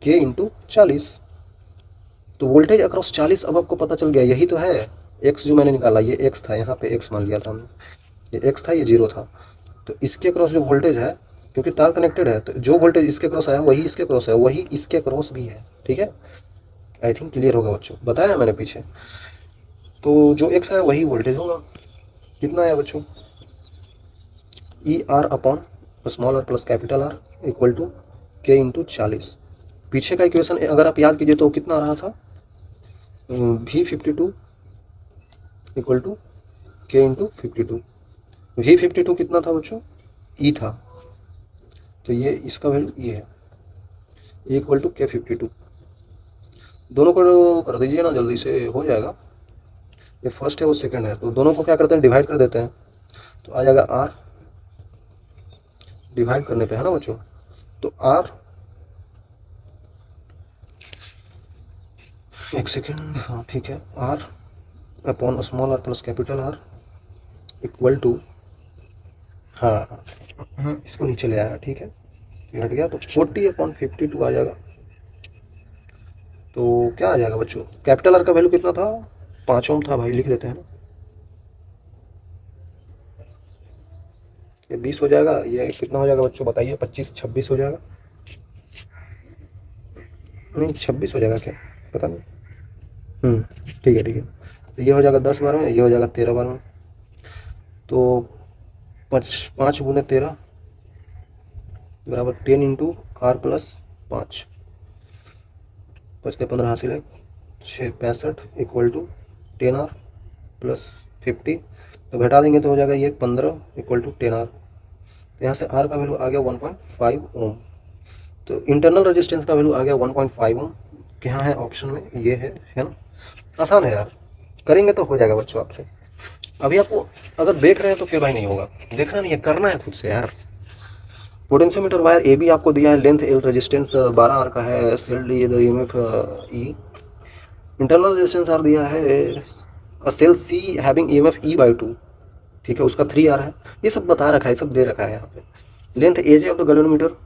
Speaker 1: K into 40। तो वोल्टेज अक्रॉस 40 अब आपको पता चल गया, यही तो है x जो मैंने निकाला, ये x था, यहाँ पे x मान लिया था हमने, ये x था, ये 0 था। तो इसके अक्रॉस जो वोल्टेज है, क्योंकि तार कनेक्टेड है, तो जो वोल्टेज इसके क्रॉस आया वही इसके क्रॉस है, वही इसके क्रॉस भी है, ठीक है। आई थिंक क्लियर होगा बच्चों, बताया मैंने पीछे। तो जो x है वही वोल्टेज होगा, कितना है बच्चों, E R upon small R plus capital R equal to K into 40। पीछे का इक्वेशन अगर आप याद कीजिए तो कितना आ रहा था, V52 equal to K into 52। V52 कितना था बच्चों, ई था, तो ये इसका वैल्यू ये है, ए इक्वल टू के 52। दोनों को कर दीजिए ना, जल्दी से हो जाएगा। ये फर्स्ट है वो सेकंड है, तो दोनों को क्या करते हैं, डिवाइड कर देते हैं, तो आ जाएगा आर, डिवाइड करने पे है ना बच्चों, तो आर, एक सेकेंड, हाँ ठीक है, R upon small R plus capital R equal to, हाँ इसको नीचे ले आया, ठीक है, ये हट गया, तो 40/52 आ जाएगा। तो क्या आ जाएगा बच्चों, कैपिटल आर का वैल्यू कितना था, 5 ओम था भाई, लिख देते हैं ना, ये 20 हो जाएगा, ये कितना हो जाएगा बच्चों बताइए, 25-26 हो जाएगा, नहीं 26 हो जाएगा क्या, पता नहीं, ठीक है ठीक है, तो ये हो जाएगा 10 बार में, ये हो जाएगा 13 बार में, तो 5 गुने 13 बराबर 10 इंटू आर प्लस 5, 5 15 हासिल है, 65 इक्वल टू 10 आर प्लस 50, तो घटा देंगे तो हो जाएगा ये 15 इक्वल टू 10 आर। तो यहाँ से आर का वैल्यू आ गया 1.5 ओम, तो इंटरनल रेजिस्टेंस का वैल्यू आ गया 1.5 ओम, क्या है ऑप्शन में, ये है ना। आसान है यार, करेंगे तो हो जाएगा बच्चों आपसे। अभी आपको अगर देख रहे हैं तो फिर भाई नहीं होगा, देखना नहीं है, करना है खुद से यार। पोटेंशियोमीटर वायर ए भी आपको दिया है, लेंथ एल, रेजिस्टेंस 12 आर का है, cell D EMF E, internal resistance R दिया है, सेल सी हैविंग ईएमएफ E/2, ठीक है, उसका 3 आर है, ये सब बता रखा है, सब दे रखा है यहाँ पे। Length as of the galvanometer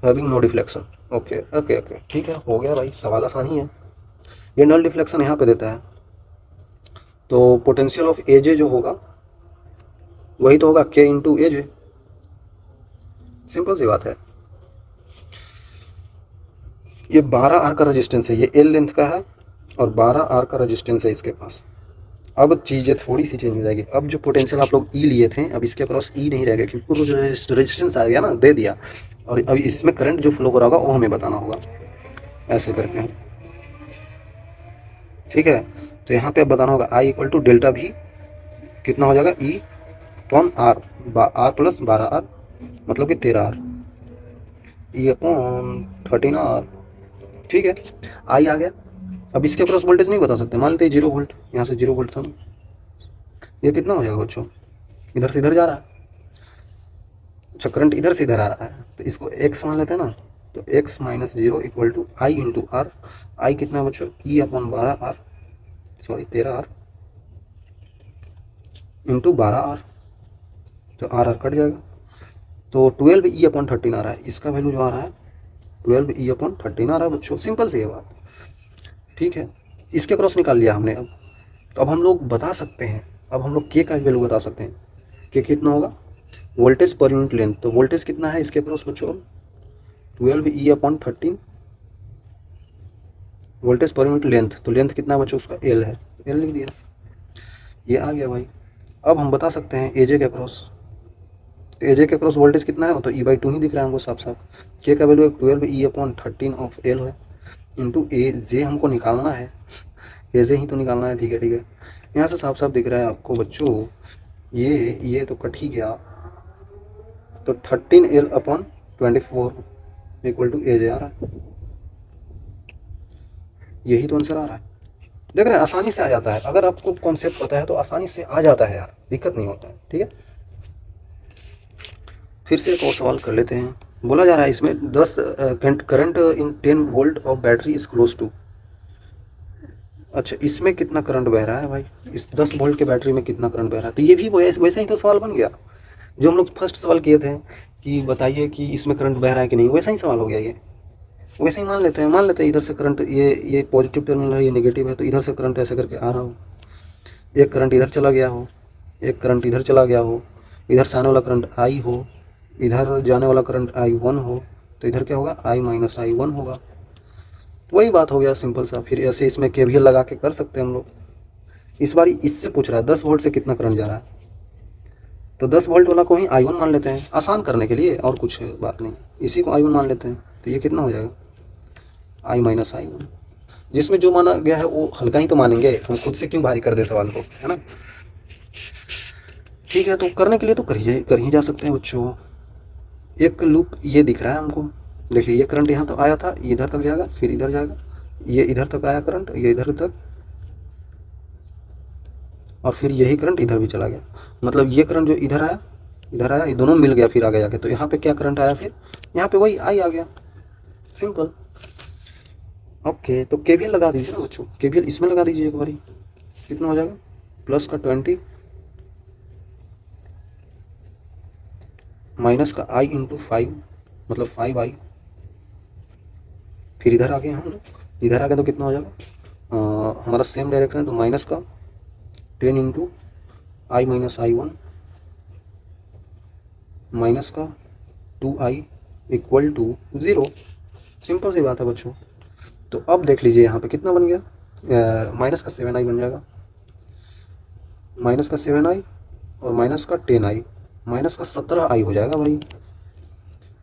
Speaker 1: having no deflection, okay okay okay, ठीक है, हो गया भाई, सवाल आसान ही है। ये नल डिफ्लेक्शन यहाँ पे देता है, तो पोटेंशियल ऑफ एजे जो होगा वही तो होगा के इंटू एजे, सिंपल सी बात है। ये 12 आर का रेजिस्टेंस है, ये एल लेंथ का है और 12 आर का रेजिस्टेंस है इसके पास। अब चीज़ें थोड़ी सी चेंज हो जाएगी, अब जो पोटेंशियल आप लोग ई लिए थे, अब इसके क्रॉस ई नहीं रहेगा, क्योंकि जो रेजिस्टेंस आ गया ना, दे दिया, और अब इसमें करंट जो फ्लो हो रहा होगा वो हमें बताना होगा, ऐसे करके, ठीक है। तो यहाँ पे अब बताना होगा आई इक्वल टू डेल्टा भी कितना हो जाएगा, E upon R, R plus 12 R, मतलब कि 13 आर, ई अपॉन 13 आर, ठीक है, आई आ गया। अब इसके क्रॉस वोल्टेज नहीं बता सकते, मान लेते हैं 0 वोल्ट, यहाँ से 0 वोल्ट था ना, ये कितना हो जाएगा बच्चों, इधर से इधर जा रहा है, अच्छा करंट इधर से इधर आ रहा है, तो इसको x मान लेते हैं ना, तो x minus 0 equal to I into R, I कितना है बच्चों, E upon 12 R, sorry 13 R into 12 R, तो आर आर कट जाएगा, तो 12 ई अपॉन 13 आ रहा है, इसका वैल्यू जो आ रहा है 12 ई अपॉन 13 आ रहा है बच्चों, सिंपल सी है बात, ठीक है। इसके क्रॉस निकाल लिया हमने, अब तो अब हम लोग बता सकते हैं, अब हम लोग के का वैल्यू बता सकते हैं, के कितना होगा, वोल्टेज पर यूनिट लेंथ, तो वोल्टेज कितना है इसके क्रॉस बच्चों, 12 ई अपॉन 13, वोल्टेज पर यूनिट लेंथ, तो लेंथ कितना है बच्चों उसका, एल है, एल लिख दिया, ये आ गया भाई। अब हम बता सकते हैं एजे के क्रॉस,
Speaker 2: तो एजे के क्रॉस वोल्टेज कितना है, तो E/2 ही दिख रहा है हमको साफ साफ। के का वैल्यू 12E/13 ऑफ एल है इंटू ए जे हमको निकालना है, ए जे ही तो निकालना है। ठीक है ठीक है, यहाँ से साफ साफ दिख रहा है आपको बच्चों, ये तो कट ही गया, तो 13L/24 इक्वल टू ए जे आ रहा है, यही तो आंसर आ रहा है। देख रहे हैं आसानी से आ जाता है, अगर आपको कॉन्सेप्ट पता है तो आसानी से आ जाता है यार, दिक्कत नहीं होता है। ठीक है, फिर से एक और सवाल कर लेते हैं। बोला जा रहा है इसमें 10 current in 10 volt of battery is close to. अच्छा, इसमें कितना करंट बह रहा है भाई, इस 10 वोल्ट के बैटरी में कितना करंट बह रहा है, तो ये भी वैसे ही तो सवाल बन गया जो हम लोग फर्स्ट सवाल किए थे कि बताइए कि इसमें करंट बह रहा है कि नहीं, वैसा ही सवाल हो गया ये। वैसे ही मान लेते हैं इधर से करंट, ये पॉजिटिव टर्मिनल है, ये नेगेटिव है, तो इधर से करंट ऐसे करके आ रहा हो, एक करंट इधर चला गया हो, एक करंट इधर चला गया हो, इधर से आने वाला करंट आई हो, इधर जाने वाला करंट I1 हो, तो इधर क्या होगा I-I1 होगा। वही बात हो गया सिंपल सा। फिर ऐसे इसमें केवीएल लगा के कर सकते हैं हम लोग। इस बार इससे पूछ रहा है 10 वोल्ट से कितना करंट जा रहा है, तो 10 वोल्ट वाला को ही I1 मान लेते हैं आसान करने के लिए, और कुछ बात नहीं, इसी को I1 मान लेते हैं। तो ये कितना हो जाएगा I-I1, जिसमें जो माना गया है वो हल्का ही तो मानेंगे, हम खुद से क्यों भारी कर दे सवाल को, है ना। ठीक है, तो करने के लिए तो कर ही जा सकते हैं बच्चों। एक लूप ये दिख रहा है हमको, देखिए ये करंट यहाँ तक आया था, ये इधर तक जाएगा, फिर इधर जाएगा, ये इधर तक आया करंट, ये इधर तक, और फिर यही करंट इधर भी चला गया। मतलब ये करंट जो इधर आया, ये दोनों मिल गया फिर आगे जाके, तो यहाँ पे क्या करंट आया, फिर यहाँ पे वही आई आ गया, सिंपल। ओके, तो केवीएल लगा दीजिए ना बच्चों, केवीएल इसमें लगा दीजिए एक बारी, कितना हो जाएगा प्लस का 20 माइनस का I इंटू 5 मतलब 5I, फिर इधर आ गए हम लोग, इधर आ गए तो कितना हो जाएगा, हमारा सेम डायरेक्शन है तो माइनस का 10 इंटू I-I1 माइनस का 2I इक्वल टू 0। सिंपल सी बात है बच्चों। तो अब देख लीजिए यहाँ पे कितना बन गया, माइनस का 7I बन जाएगा, माइनस का 7I और माइनस का 10I, माइनस का 17I हो जाएगा भाई,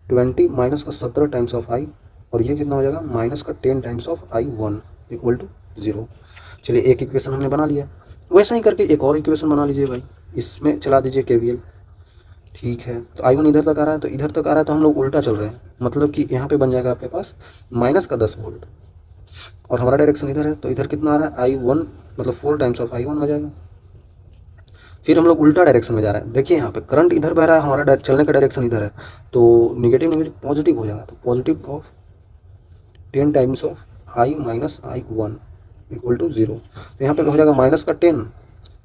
Speaker 2: 20 माइनस का 17 टाइम्स ऑफ I, और ये कितना हो जाएगा माइनस का 10 times of I1 equal to 0। चलिए एक इक्वेशन हमने बना लिया, वैसा ही करके एक और इक्वेशन बना लीजिए भाई, इसमें चला दीजिए केवीएल। ठीक है, तो I1 इधर तक आ रहा है, तो इधर तक आ रहा है, तो हम लोग उल्टा चल रहे हैं, मतलब कि यहाँ पे बन जाएगा आपके पास माइनस का 10 वोल्ट, और हमारा डायरेक्शन इधर है, तो इधर कितना आ रहा है I1 मतलब 4 टाइम्स ऑफ I1 आ जाएगा। फिर हम लोग उल्टा डायरेक्शन में जा रहे हैं, देखिए यहाँ पे करंट इधर बह रहा है, हमारा चलने का डायरेक्शन इधर है, तो नेगेटिव नेगेटिव पॉजिटिव हो जाएगा, तो positive of 10 times of I minus I1 equal to 0। तो यहाँ पे हो जाएगा माइनस का 10,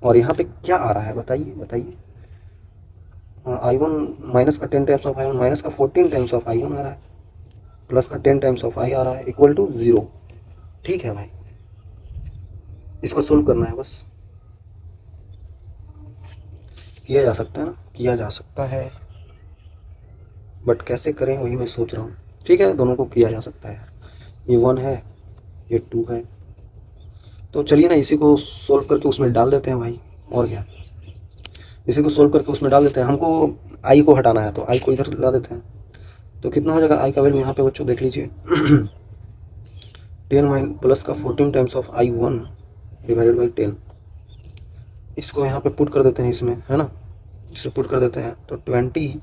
Speaker 2: और यहाँ पे क्या आ रहा है बताइए बताइए, I1 माइनस का 10 टाइम्स ऑफ I1 माइनस का 14 टाइम्स ऑफ I1 आ रहा है, प्लस का 10 टाइम्स ऑफ I आ रहा है इक्वल टू 0। ठीक है भाई, इसको सोल्व करना है बस, किया जा सकता है ना, किया जा सकता है, बट कैसे करें वही मैं सोच रहा हूँ। ठीक है, दोनों को किया जा सकता है, ये 1 है ये 2 है, तो चलिए ना इसी को सोल्व करके उसमें डाल देते हैं भाई, और क्या, इसी को सोल्व करके उसमें डाल देते हैं। हमको आई को हटाना है, तो आई को इधर ला देते हैं, तो कितना हो जाएगा आई का वैल्यू यहाँ पे बच्चों देख लीजिए 10 माइन प्लस का 14 times of I1 divided by 10, इसको यहाँ पे पुट कर देते हैं इसमें, है ना, इसे पुट कर देते हैं, तो 20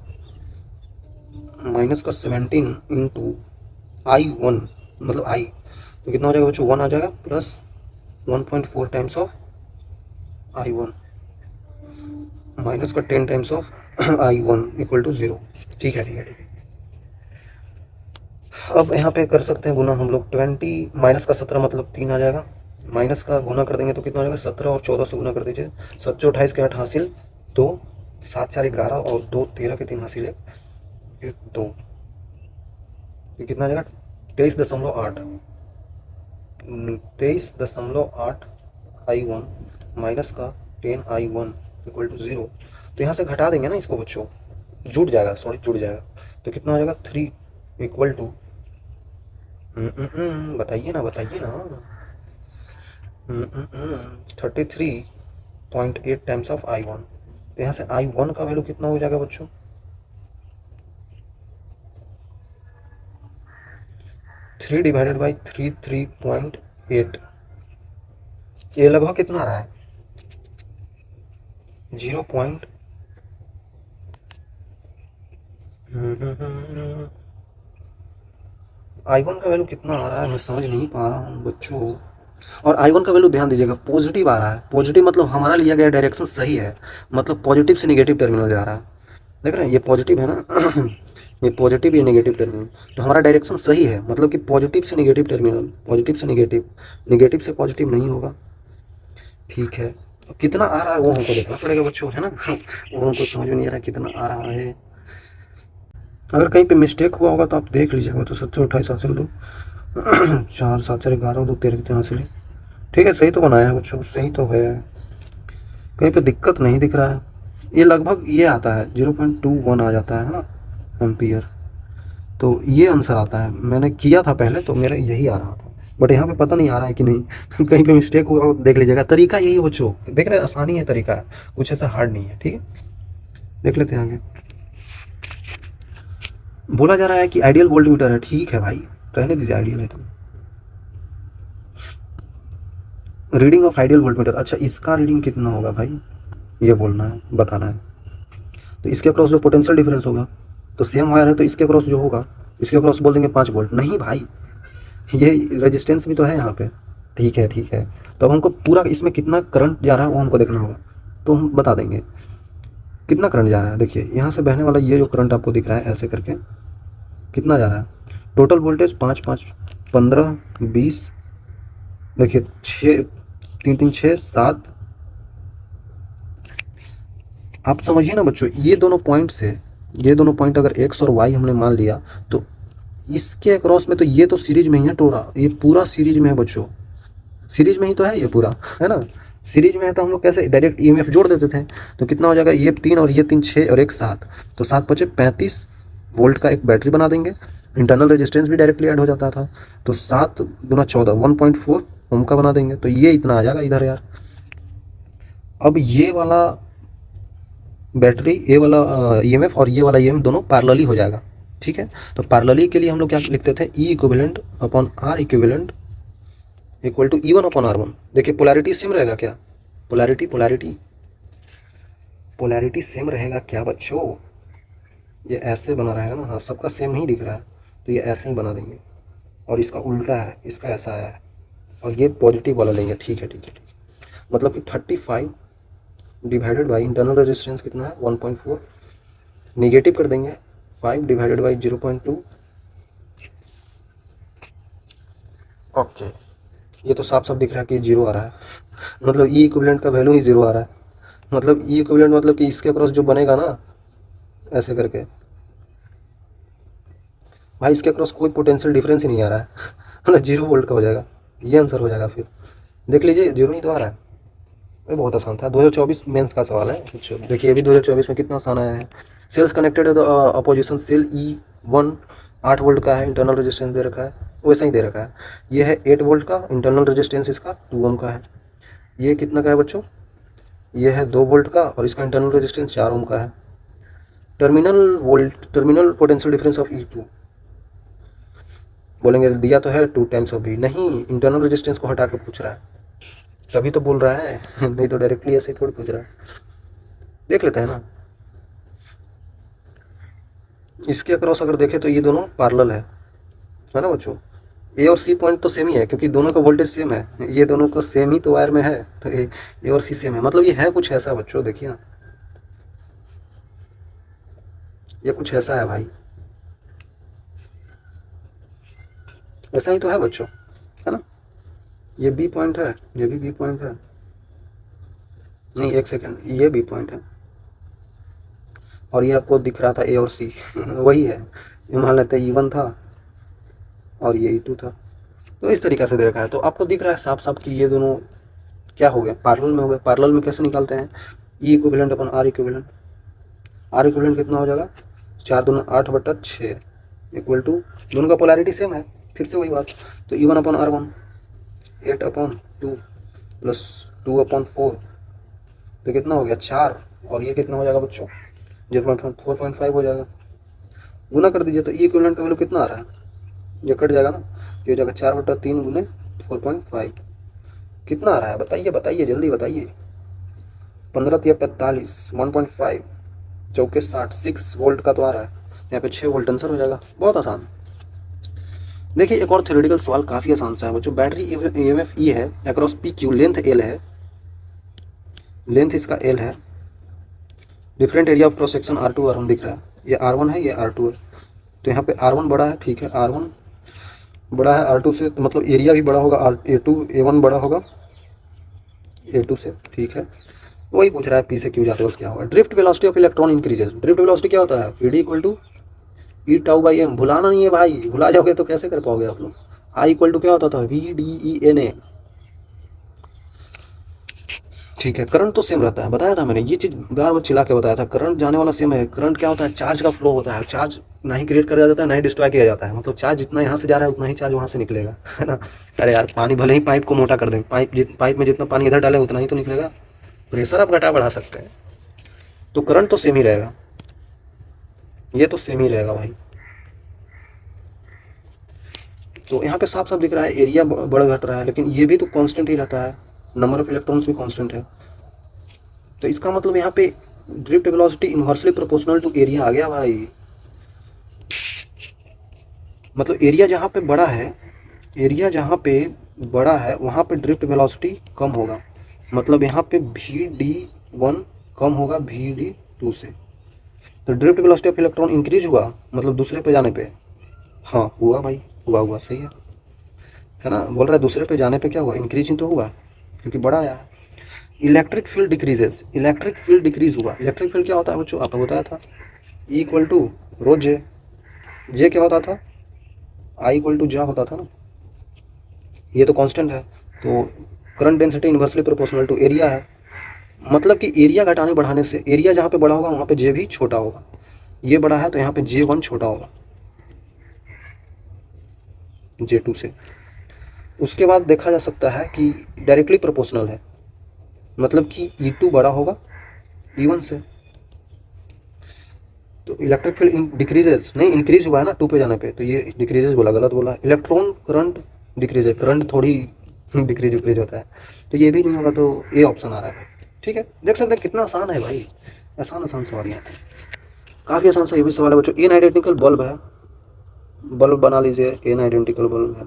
Speaker 2: माइनस का 17 इंटू I1 मतलब I, तो कितना हो जाएगा बच्चों 1 आ जाएगा, plus 1.4 times of I1 minus का 10 times of I1 equal to 0। ठीक है ठीक है ठीक है, अब यहाँ पे कर सकते हैं गुना हम लोग, 20 माइनस का 17 मतलब 3 आ जाएगा, माइनस का गुना कर देंगे तो कितना हो जाएगा 17 और 14 से गुना कर दीजिए, 7 28 के 8 हासिल 2, 7 4 11 और 2 13 के 3 हासिल 1 2, ये कितना आ जाएगा 23.8 I1 माइनस का 10 I1 इक्वल टू 0। तो यहाँ से घटा देंगे ना इसको बच्चों, जुड़ जाएगा, तो कितना हो जाएगा 3 इक्वल टू, बताइए ना 33.8 टाइम्स ऑफ I1। तो यहाँ से I1 का वैल्यू कितना हो जाएगा बच्चों, 3 डिवाइडेड बाई 33.8, ये लगभग कितना आ रहा है 0 पॉइंट I1 का वैल्यू कितना आ रहा है मैं समझ नहीं पा रहा हूँ बच्चों। और I1 का वैल्यू ध्यान दीजिएगा पॉजिटिव आ रहा है, पॉजिटिव मतलब हमारा लिया गया डायरेक्शन सही है, मतलब पॉजिटिव से नेगेटिव टर्मिनल जा रहा है। देख रहे हैं ये पॉजिटिव है ना ये पॉजिटिव ये नेगेटिव टर्मिनल, तो हमारा डायरेक्शन सही है, मतलब कि पॉजिटिव से नेगेटिव टर्मिनल, पॉजिटिव से नेगेटिव, नेगेटिव से पॉजिटिव नहीं होगा। ठीक है, अब कितना आ रहा है वो हमको देखना पड़ेगा बच्चों, है ना वो हमको समझ में नहीं आ रहा कितना आ रहा है। अगर कहीं पे मिस्टेक हुआ होगा तो आप देख लीजिएगा। तो 728 हासिल 2 4 7 4 11 2 13 हासिल, ठीक है सही तो बनाया है बच्चों, सही तो है, कहीं पे दिक्कत नहीं दिख रहा है। ये लगभग ये आता है 0.21 आ जाता है ना एम्पियर, तो ये आंसर आता है। मैंने किया था पहले तो मेरा यही आ रहा था, बट यहाँ पे पता नहीं आ रहा है कि नहीं कहीं पे मिस्टेक हुआ हो देख लीजिएगा। तरीका यही है बच्चों, देख रहे हैं आसानी है, तरीका है, कुछ ऐसा हार्ड नहीं है। ठीक है, देख लेते हैं आगे। बोला जा रहा है कि आइडियल वोल्टमीटर है, ठीक है भाई रहने दीजिए, आइडियल है तो। रीडिंग ऑफ आइडियल वोल्टमीटर, अच्छा इसका रीडिंग कितना होगा भाई ये बोलना है, बताना है। तो इसके अक्रॉस जो पोटेंशियल डिफरेंस होगा, तो सेम वायर है तो इसके अक्रॉस जो होगा, इसके अक्रॉस बोल देंगे 5 वोल्ट। नहीं भाई ये रेजिस्टेंस भी तो है यहाँ पे। ठीक है ठीक है, तो अब हमको पूरा इसमें कितना करंट जा रहा है वो हमको देखना होगा, तो हम बता देंगे कितना करंट जा रहा है। देखिए यहाँ से बहने वाला ये जो करंट आपको दिख रहा है ऐसे करके कितना जा रहा है, टोटल वोल्टेज 5 5 15 20, देखिए 6 3 3 6 7। आप समझिए ना बच्चों, ये दोनों पॉइंट से ये दोनों पॉइंट अगर एक्स और वाई हमने मान लिया तो इसके अक्रॉस में तो ये तो सीरीज में ही है, टोरा ये पूरा सीरीज में है बच्चों, सीरीज में ही तो है ये पूरा, है ना। सीरीज में है तो हम लोग कैसे डायरेक्ट ईएमएफ जोड़ देते थे, तो कितना हो जाएगा ये 3 और ये 3 6 और 1 7, तो 7 5 35 वोल्ट का एक बैटरी बना देंगे। इंटरनल रेजिस्टेंस भी डायरेक्टली ऐड हो जाता था, तो 7 गुना 14 1.4 ओम का बना देंगे, तो ये इतना आ जाएगा इधर यार। अब ये वाला बैटरी, ये वाला ईएमएफ और ये वाला ईएमएफ दोनों पैरेलली हो जाएगा। ठीक है, तो पैरेलली के लिए हम लोग क्या लिखते थे, E equivalent upon R equivalent equal to E1 अपॉन R1। देखिए पोलैरिटी सेम रहेगा क्या, पोलैरिटी सेम रहेगा क्या बच्चों, ये ऐसे बना रहेगा ना, हाँ सबका सेम ही दिख रहा है तो ये ऐसे ही बना देंगे, और इसका उल्टा है, इसका ऐसा आया है, और ये पॉजिटिव वाला लेंगे। ठीक है ठीक है ठीक है, मतलब कि 35 डिवाइडेड बाई इंटरनल रेजिस्टेंस कितना है 1.4, निगेटिव कर देंगे 5 डिवाइडेड बाई 0.2। ओके, ये तो साफ साफ दिख रहा है कि 0 आ रहा है, मतलब ई इक्विवेलेंट का वैल्यू ही 0 आ रहा है। मतलब ई इक्विवेलेंट मतलब कि इसके अक्रॉस जो बनेगा ना ऐसे करके, भाई इसके अक्रॉस कोई पोटेंशियल डिफरेंस ही नहीं आ रहा है मतलब 0 वोल्ट का हो जाएगा, ये आंसर हो जाएगा। फिर देख लीजिए 0 ही तो आ रहा है, ये बहुत आसान था, 2024 मेंस का सवाल है। अच्छा देखिए अभी 2024 में कितना आसान आया है। सेल्स कनेक्टेड है तो अपोजिशन सेल E1 8 वोल्ट का है, इंटरनल रेजिस्टेंस दे रखा है, वैसा ही दे रखा है। ये है 8 वोल्ट का, इंटरनल रेजिस्टेंस इसका 2 ओम का है। ये कितना का है बच्चों, ये है 2 वोल्ट का और इसका इंटरनल रेजिस्टेंस 4 ओम का है। Terminal potential difference of E2 बोलेंगे दिया तो है 2 टाइम्स ऑफ V, नहीं इंटरनल रेजिस्टेंस को हटा के पूछ रहा है, तभी तो बोल रहा है नहीं तो डायरेक्टली ऐसे ही थोड़ी पूछ रहा है। देख लेते हैं ना, इसके अक्रॉस अगर देखें तो ये दोनों पैरेलल है ना बच्चों। ए और सी पॉइंट तो सेम ही है क्योंकि दोनों का वोल्टेज सेम है, ये दोनों का सेम ही तो वायर में है, तो ए और सी सेम है, मतलब ये है कुछ ऐसा बच्चों। देखिए ना ये कुछ ऐसा है भाई, ऐसा ही तो है बच्चों, है ना। ये बी पॉइंट है, ये भी बी पॉइंट है, नहीं एक सेकेंड, ये बी पॉइंट है और ये आपको दिख रहा था ए और सी वही है, ये मान लेते हैं E1 था और ये E2 था, तो इस तरीक़े से दे रखा है। तो आपको दिख रहा है साफ साफ कि ये दोनों क्या हो गया, पैरेलल में हो गए। पैरेलल में कैसे निकालते हैं, E equivalent upon R equivalent, R equivalent कितना हो जाएगा 4 दूना 8/6 इक्वल टू, दोनों का पोलैरिटी सेम है, फिर से वही बात, तो E1 अपॉन R1 8/2 प्लस 2/4, तो कितना हो गया 4, और ये कितना हो जाएगा बच्चों 4.5 हो जाएगा। गुना कर दीजिए तो ई इक्विवेलेंट का वैल्यू कितना आ रहा है, ये कट जाएगा ना, ये हो जाएगा 4/3 गुने 4.5, कितना आ रहा है बताइए बताइए जल्दी बताइए। 15×45 1.5 चौके 60, 6 वोल्ट का तो आ रहा है, यहाँ पे 6 वोल्ट आंसर हो जाएगा। बहुत आसान। देखिए एक और थ्योरेटिकल सवाल काफ़ी आसान सा है बच्चों। बैटरी ईएमएफ ई है, across P Q, length L है, लेंथ इसका एल है, different area of cross section R2 R1 दिख रहा है, ये R1 है ये R2 है। तो यहाँ पे R1 बड़ा है, ठीक है, R1 बड़ा है R2 से, तो मतलब एरिया भी बड़ा होगा, A1 बड़ा होगा A2 से, ठीक है। वही पूछ रहा है पी से क्यू जाते वक्त क्या होगा। Drift velocity of electron increases. Drift velocity क्या होता है, VD equal to E tau by M. भुलाना नहीं है भाई, भुला जाओगे तो कैसे कर पाओगे आप लोग। आई इक्वल टू क्या होता था, VDENA, ठीक है। करंट तो सेम रहता है, बताया था मैंने, ये चीज़ बार बार चिल्ला के बताया था। करंट जाने वाला सेम है। करंट क्या होता है, चार्ज का फ्लो होता है, चार्ज ना ही क्रिएट किया जाता है ना ही डिस्ट्रॉय किया जाता है। मतलब चार्ज जितना यहाँ से जा रहा है उतना ही चार्ज वहाँ से निकलेगा, है ना। अरे यार पानी भले ही पाइप को मोटा कर दें, पाइप में जितना पानी इधर डाले उतना ही तो निकलेगा। प्रेशर आप घटा बढ़ा सकते हैं, तो करंट तो सेम ही रहेगा, ये तो सेम ही रहेगा भाई। तो यहाँ पे साफ साफ दिख रहा है एरिया बढ़ घट रहा है, लेकिन ये भी तो कांस्टेंट ही रहता है, नंबर ऑफ इलेक्ट्रॉन्स भी कांस्टेंट है। तो इसका मतलब यहाँ पे drift velocity inversely proportional to area आ गया भाई। मतलब एरिया जहाँ पे बड़ा है, एरिया जहाँ पे बड़ा है वहाँ पे ड्रिफ्ट वेलोसिटी कम होगा। मतलब यहाँ पे VD1 कम होगा VD2 से। तो drift velocity of electron increase हुआ, मतलब दूसरे पे जाने पे, हाँ हुआ भाई, हुआ सही है ना। बोल रहा है दूसरे पे जाने पे क्या हुआ, इंक्रीज ही तो हुआ क्योंकि बड़ा आया है। Electric field decreases. Electric field decrease हुआ। इलेक्ट्रिक फील्ड क्या होता है बच्चों, आपको बताया था, E इक्वल टू रो जे। जे क्या होता था, I इक्वल टू जा होता था ना, ये तो कांस्टेंट है। तो current density inversely proportional to area है। मतलब कि एरिया घटाने बढ़ाने से, एरिया जहाँ पे बड़ा होगा वहाँ पे जे भी छोटा होगा। ये बड़ा है तो यहाँ पे J1 छोटा होगा J2 से। उसके बाद देखा जा सकता है कि डायरेक्टली प्रोपोर्शनल है, मतलब कि E2 बड़ा होगा E1 से। तो इलेक्ट्रिक फील्ड डिक्रीजेस, नहीं इंक्रीज हुआ है ना 2 पे जाने पे, तो ये डिक्रीजेस बोला, गलत बोला। इलेक्ट्रॉन करंट डिक्रीज है, करंट थोड़ी डिक्रीज होता है, तो ये भी नहीं होगा, तो ए ऑप्शन आ रहा है। ठीक है, देख सकते हैं कितना आसान है भाई, आसान सवाल है, काफ़ी आसान सा ये भी सवाल है बच्चों। एन आइडेंटिकल बल्ब है, बल्ब बना लीजिए, एन आइडेंटिकल बल्ब है,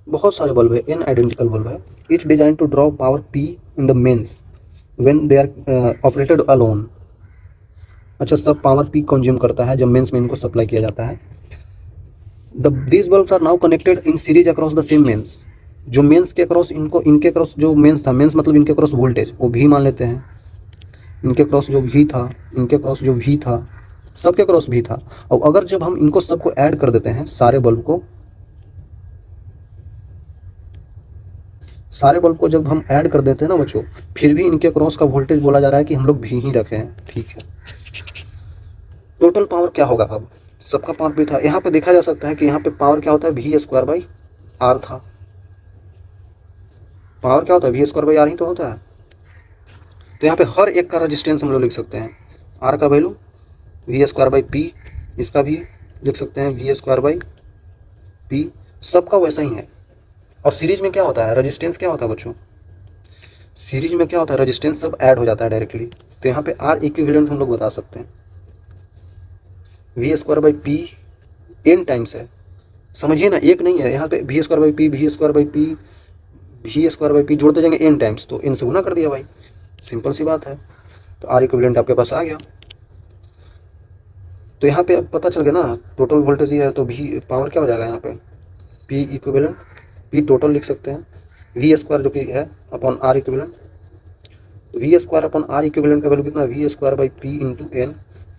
Speaker 2: बहुत सारे बल्ब है, एन आइडेंटिकल बल्ब है। Each design to draw power P in the mains when they are operated alone. अच्छा, सब पावर P कंज्यूम करता है जब मेंस में इनको सप्लाई किया जाता है। These bulbs are now connected in series across the same mains. जो मेंस के अक्रॉस इनके अक्रॉस जो मेंस था, मेंस मतलब इनके अक्रॉस वोल्टेज, वो भी मान लेते हैं, इनके क्रॉस जो भी था, इनके क्रॉस जो भी था, सबके क्रॉस भी था। और अगर जब हम इनको सबको ऐड कर देते हैं, सारे बल्ब को जब हम ऐड कर देते हैं ना बच्चों, फिर भी इनके क्रॉस का वोल्टेज बोला जा रहा है कि हम लोग भी ही रखे हैं। ठीक है, टोटल पावर क्या होगा, अब सबका पावर भी था, यहाँ पे देखा जा सकता है कि यहाँ पे पावर क्या होता है, V²/R था। पावर क्या होता है, V²/R ही तो होता है। तो यहाँ पे हर एक का रेजिस्टेंस हम लोग लिख सकते हैं, R का वैल्यू V²/P, इसका भी लिख सकते हैं V²/P, सबका वैसा ही है। और सीरीज में क्या होता है, रेजिस्टेंस क्या होता है बच्चों, सीरीज में क्या होता है, रेजिस्टेंस सब ऐड हो जाता है डायरेक्टली। तो यहाँ पे R इक्विवेलेंट हम लोग बता सकते हैं, V²/P n टाइम्स है, समझिए ना, एक नहीं है यहाँ पे, V²/P जोड़ते जाएंगे n टाइम्स, तो n से गुना कर दिया भाई, सिंपल सी बात है। तो R इक्विवेलेंट आपके पास आ गया। तो यहाँ पे अब पता चल गया ना, टोटल वोल्टेज ये है, तो V पावर क्या हो जाएगा यहाँ पे, P इक्विवेलेंट, P टोटल लिख सकते हैं, V² जो कि है अपॉन R इक्विवेलेंट। तो V² अपॉन R इक्विवेलेंट का वैल्यू कितना, V²/P इंटू n।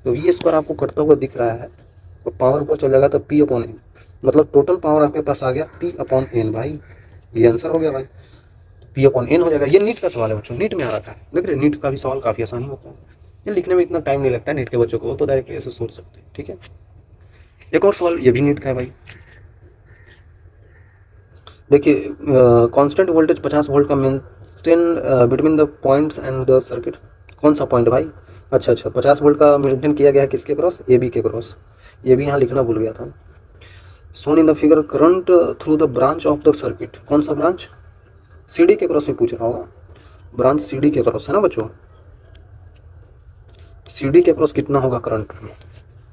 Speaker 2: तो V² आपको कटता हुआ दिख रहा है, तो पावर ऊपर चल जाएगा, तो P/n, मतलब टोटल पावर आपके पास आ गया P/n भाई, ये आंसर हो गया भाई, P/n हो जाएगा। ये नीट का सवाल है बच्चों, नीट में आ रखा है, देख रहे नीट का भी सवाल काफ़ी आसानी होता है, ये लिखने में इतना टाइम नहीं लगता है नीट के बच्चों को, तो डायरेक्टली ऐसे सोच सकते हैं। ठीक है, एक और सवाल, ये भी नीट का है भाई। देखिए, कांस्टेंट वोल्टेज 50 वोल्ट का maintain between the points and the circuit. कौन सा पॉइंट भाई, अच्छा 50 वोल्ट का मेंटेन किया गया है किसके क्रॉस, AB के क्रॉस। ये भी यहाँ लिखना भूल गया था। Shown in the figure current through the branch of the circuit, कौन सा ब्रांच? सीडी के क्रॉस में पूछ रहा होगा, ब्रांच सीडी के क्रॉस है ना बच्चों। सीडी के क्रॉस कितना होगा करंट?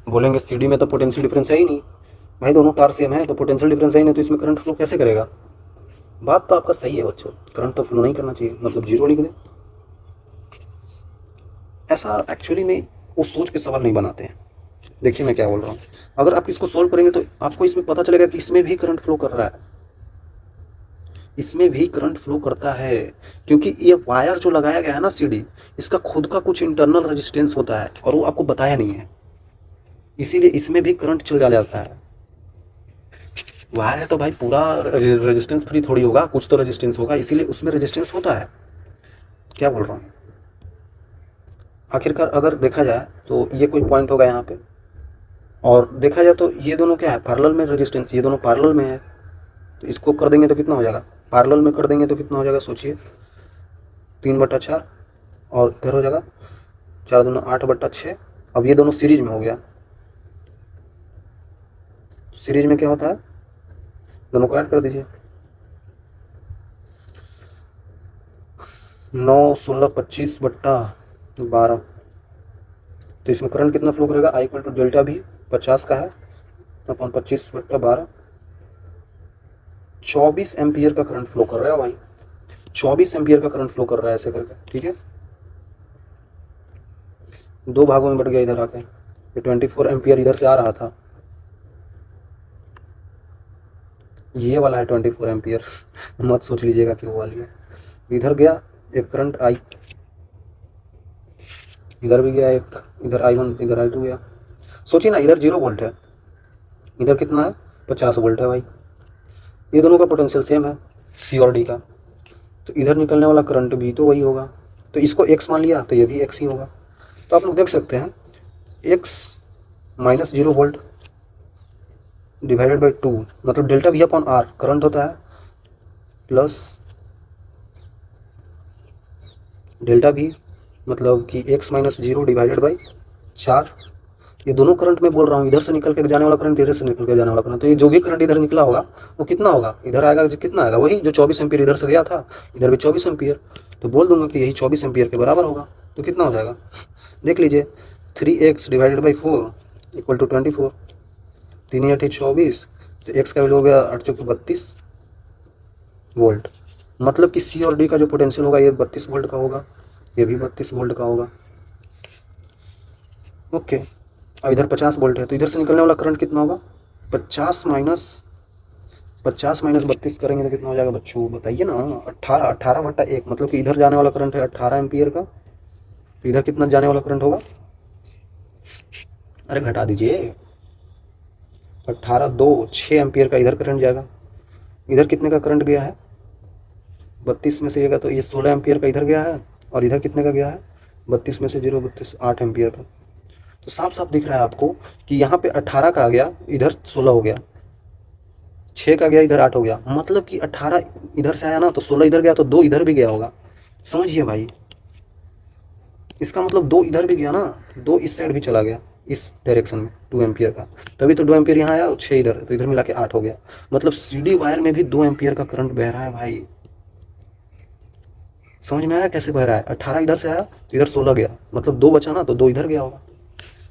Speaker 2: बोलेंगे सीडी में तो पोटेंशियल डिफरेंस है ही नहीं भाई, दोनों तार सेम है तो पोटेंशियल डिफरेंस है ही नहीं, तो इसमें करंट फ्लो कैसे करेगा? बात तो आपका सही है बच्चों, करंट तो फ्लो नहीं करना चाहिए, मतलब जीरो लिख दे। ऐसा एक्चुअली में वो सोच के सवाल नहीं बनाते हैं। देखिए मैं क्या बोल रहा हूँ, अगर आप इसको सॉल्व करेंगे तो आपको इसमें पता चलेगा कि इसमें भी करंट फ्लो कर रहा है, इसमें भी करंट फ्लो करता है, क्योंकि ये वायर जो लगाया गया है ना सीडी, इसका खुद का कुछ इंटरनल रेजिस्टेंस होता है और वो आपको बताया नहीं है, इसीलिए इसमें भी करंट चल जाता है। वायर है तो भाई पूरा रेजिस्टेंस फ्री थोड़ी होगा, कुछ तो रेजिस्टेंस होगा, इसीलिए उसमें रेजिस्टेंस होता है। क्या बोल रहा हूँ, आखिरकार अगर देखा जाए तो ये कोई पॉइंट होगा यहाँ पे, और देखा जाए तो ये दोनों क्या है, पैरेलल में रेजिस्टेंस, ये दोनों पैरेलल में है, तो इसको कर देंगे तो कितना हो जाएगा, पैरेलल में कर देंगे तो कितना हो जाएगा सोचिए, 3/4, और इधर हो जाएगा 4 दूना 8/6। अब ये दोनों सीरीज में हो गया, सीरीज में क्या होता है, दोनों को ऐड कर दीजिए, 9, 16, 25/12, तो इसमें करंट कितना फ्लो करेगा, आई इक्वल टू डेल्टा भी 50 का है अपन 25/12, 24 एम्पियर का करंट फ्लो कर रहा है भाई, 24 एम्पियर का करंट फ्लो कर रहा है ऐसे करके, ठीक है। 2 भागों में बढ़ गया इधर आके, ये 24 एम्पियर इधर से आ रहा था, ये वाला है 24 एम्पियर मत सोच लीजिएगा कि वो वाली है। इधर गया एक करंट आई, इधर भी गया एक, इधर I1 इधर I2 गया। सोचिए ना, इधर 0 वोल्ट है, इधर कितना है 50 वोल्ट है भाई, ये दोनों का पोटेंशियल सेम है सी और डी का, तो इधर निकलने वाला करंट भी तो वही होगा, तो इसको x मान लिया तो ये भी x ही होगा। तो आप लोग देख सकते हैं x minus 0 volt divided by 2, मतलब delta V upon R current होता है, प्लस डेल्टा V मतलब कि x माइनस 0 डिवाइडेड बाई 4, ये दोनों करंट में बोल रहा हूँ, इधर से निकल के जाने वाला करंट, इधर से निकल के जाने वाला करंट, तो ये जो भी करंट इधर निकला होगा वो कितना होगा, इधर आएगा कितना आएगा, वही जो 24 एम्पियर इधर से गया था, इधर भी 24 एम्पियर, तो बोल दूंगा कि यही 24 एम्पियर के बराबर होगा, तो कितना हो जाएगा देख लीजिए, 3x divided by 4 equal to 24, 3 8 24, तो x का वैल्यू हो गया 8 चौके 32 वोल्ट, मतलब कि सी और डी का जो पोटेंशियल होगा ये 32 वोल्ट का होगा, ये भी 32 वोल्ट का होगा। ओके, अब इधर 50 वोल्ट है, तो इधर से निकलने वाला करंट कितना होगा, 50 माइनस 32 करेंगे तो कितना हो जाएगा बच्चों बताइए ना, 18/1, मतलब कि इधर जाने वाला करंट है 18 एम्पियर का, तो इधर कितना जाने वाला करंट होगा, अरे घटा दीजिए, 18 2 6 एम्पियर का इधर करंट जाएगा, इधर कितने का करंट गया है 32 में से येगा, तो ये 16 एम्पियर का इधर गया है, और इधर कितने का गया है 32 में से 0 32 8 एम्पियर का, तो साफ साफ दिख रहा है आपको कि यहाँ पे 18 का आ गया, इधर 16 हो गया, 6 का गया इधर 8 हो गया, मतलब कि 18 इधर से आया ना तो 16 इधर गया, तो 2 इधर भी गया होगा, समझिए भाई, इसका मतलब 2 इधर भी गया ना, 2 इस साइड भी चला गया इस डायरेक्शन में 2 एम्पियर का, तभी तो 2 एम्पियर यहाँ आया, 6 इधर, तो इधर मिला के 8 हो गया, मतलब सीडी वायर में भी 2 एम्पियर का करंट बह रहा है भाई, समझ में आया कैसे बह रहा है, 18 इधर से आया, इधर 16 गया, मतलब 2 बचा ना, तो 2 इधर गया होगा,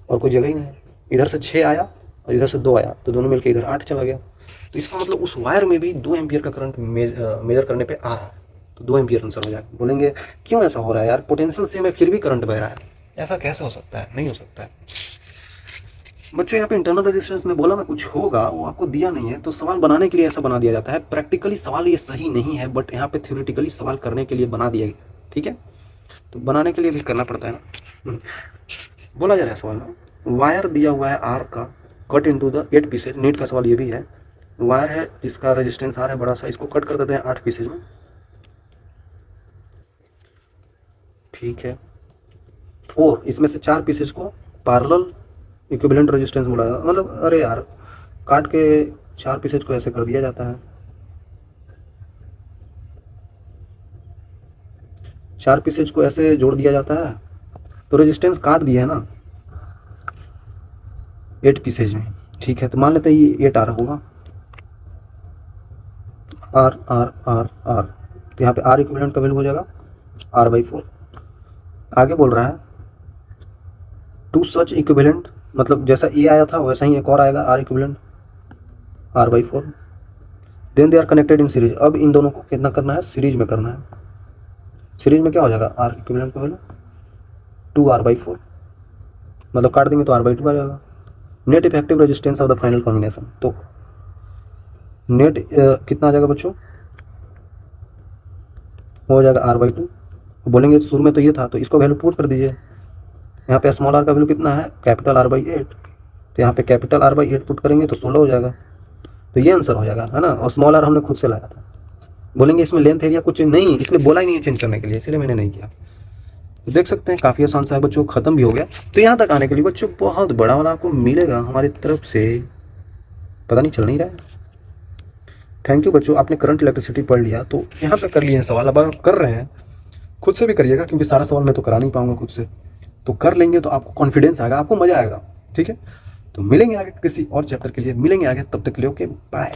Speaker 2: और कोई जगह ही नहीं है, इधर से 6 आया और इधर से 2 आया, तो दोनों मिलकर इधर 8 चला गया, तो इसका मतलब उस वायर में भी 2 एम्पियर का करंट मेजर करने पे आ रहा है, तो 2 एम्पियर आंसर हो जाएगा। बोलेंगे क्यों ऐसा हो रहा है यार, पोटेंशियल सेम है फिर भी करंट बह रहा है, ऐसा कैसे हो सकता है, नहीं हो सकता है बच्चों। यहाँ पे इंटरनल रेजिस्टेंस में बोला ना कुछ होगा, वो आपको दिया नहीं है, तो सवाल बनाने के लिए ऐसा बना दिया जाता है, प्रैक्टिकली सवाल ये सही नहीं है, बट यहाँ पे थ्योरेटिकली सवाल करने के लिए बना दिया गया, ठीक है, तो बनाने के लिए भी करना पड़ता है ना। बोला जा रहा है सवाल में, वायर दिया हुआ है आर का, cut into the 8 pieces, NEET का सवाल ये भी है, वायर है जिसका रेजिस्टेंस आर है बड़ा सा, इसको कट कर देते हैं 8 पीसेज में, ठीक है, 4 इसमें से 4 पीसेज को पैरेलल इक्विवेलेंट रेजिस्टेंस बोला जाता है, मतलब अरे यार काट के 4 पीसेज को ऐसे कर दिया जाता है, 4 पीसेज को ऐसे जोड़ दिया जाता है, तो रेजिस्टेंस काट दिया है ना, 8 पीसेज में, ठीक है। तो मान लेते हैं ये 8 आ रहा होगा, आर आर आर आर, तो यहाँ पे आर इक्विवेलेंट का वैल्यू हो जाएगा r/4। आगे बोल रहा है टू सच इक्विवेलेंट, मतलब जैसा ए आया था वैसा ही एक और आएगा R equivalent r/4। Then they are connected in series. अब इन दोनों को कितना करना है, सीरीज में करना है। सीरीज में क्या हो जाएगा, आर इक्विवेलेंट का वैल्यू 2r/4, मतलब काट देंगे तो r/2 आ जाएगा। Net effective resistance of the final combination, तो नेट कितना आ जाएगा बच्चों, हो जाएगा r/2। बोलेंगे शुरू में तो ये था, तो इसको वैल्यू पुट कर दीजिए। यहाँ पे स्मॉल आर का वैल्यू कितना है, कैपिटल R/8, तो यहाँ पे कैपिटल R/8 पुट करेंगे तो 16 हो जाएगा। तो ये आंसर हो जाएगा, है ना। और स्मॉल आर हमने खुद से लाया था। बोलेंगे इसमें लेंथ एरिया कुछ नहीं, इसने बोला ही नहीं है चेंज करने के लिए, इसलिए मैंने नहीं किया। तो देख सकते हैं काफ़ी आसान सा है बच्चों, ख़त्म भी हो गया। तो यहाँ तक आने के लिए बच्चों बहुत बड़ा वाला आपको मिलेगा हमारी तरफ से, पता नहीं चल नहीं रहा है। थैंक यू बच्चों, आपने करंट इलेक्ट्रिसिटी पढ़ लिया, तो यहाँ पे कर लिए सवाल। अब आप कर रहे हैं खुद से भी करिएगा, क्योंकि सारा सवाल मैं तो करा नहीं पाऊंगा खुद से। तो कर लेंगे तो आपको कॉन्फिडेंस आएगा, आपको मज़ा आएगा, ठीक है। तो मिलेंगे आगे किसी और चैप्टर के लिए, मिलेंगे आगे, तब तक के लिए ओके बाय।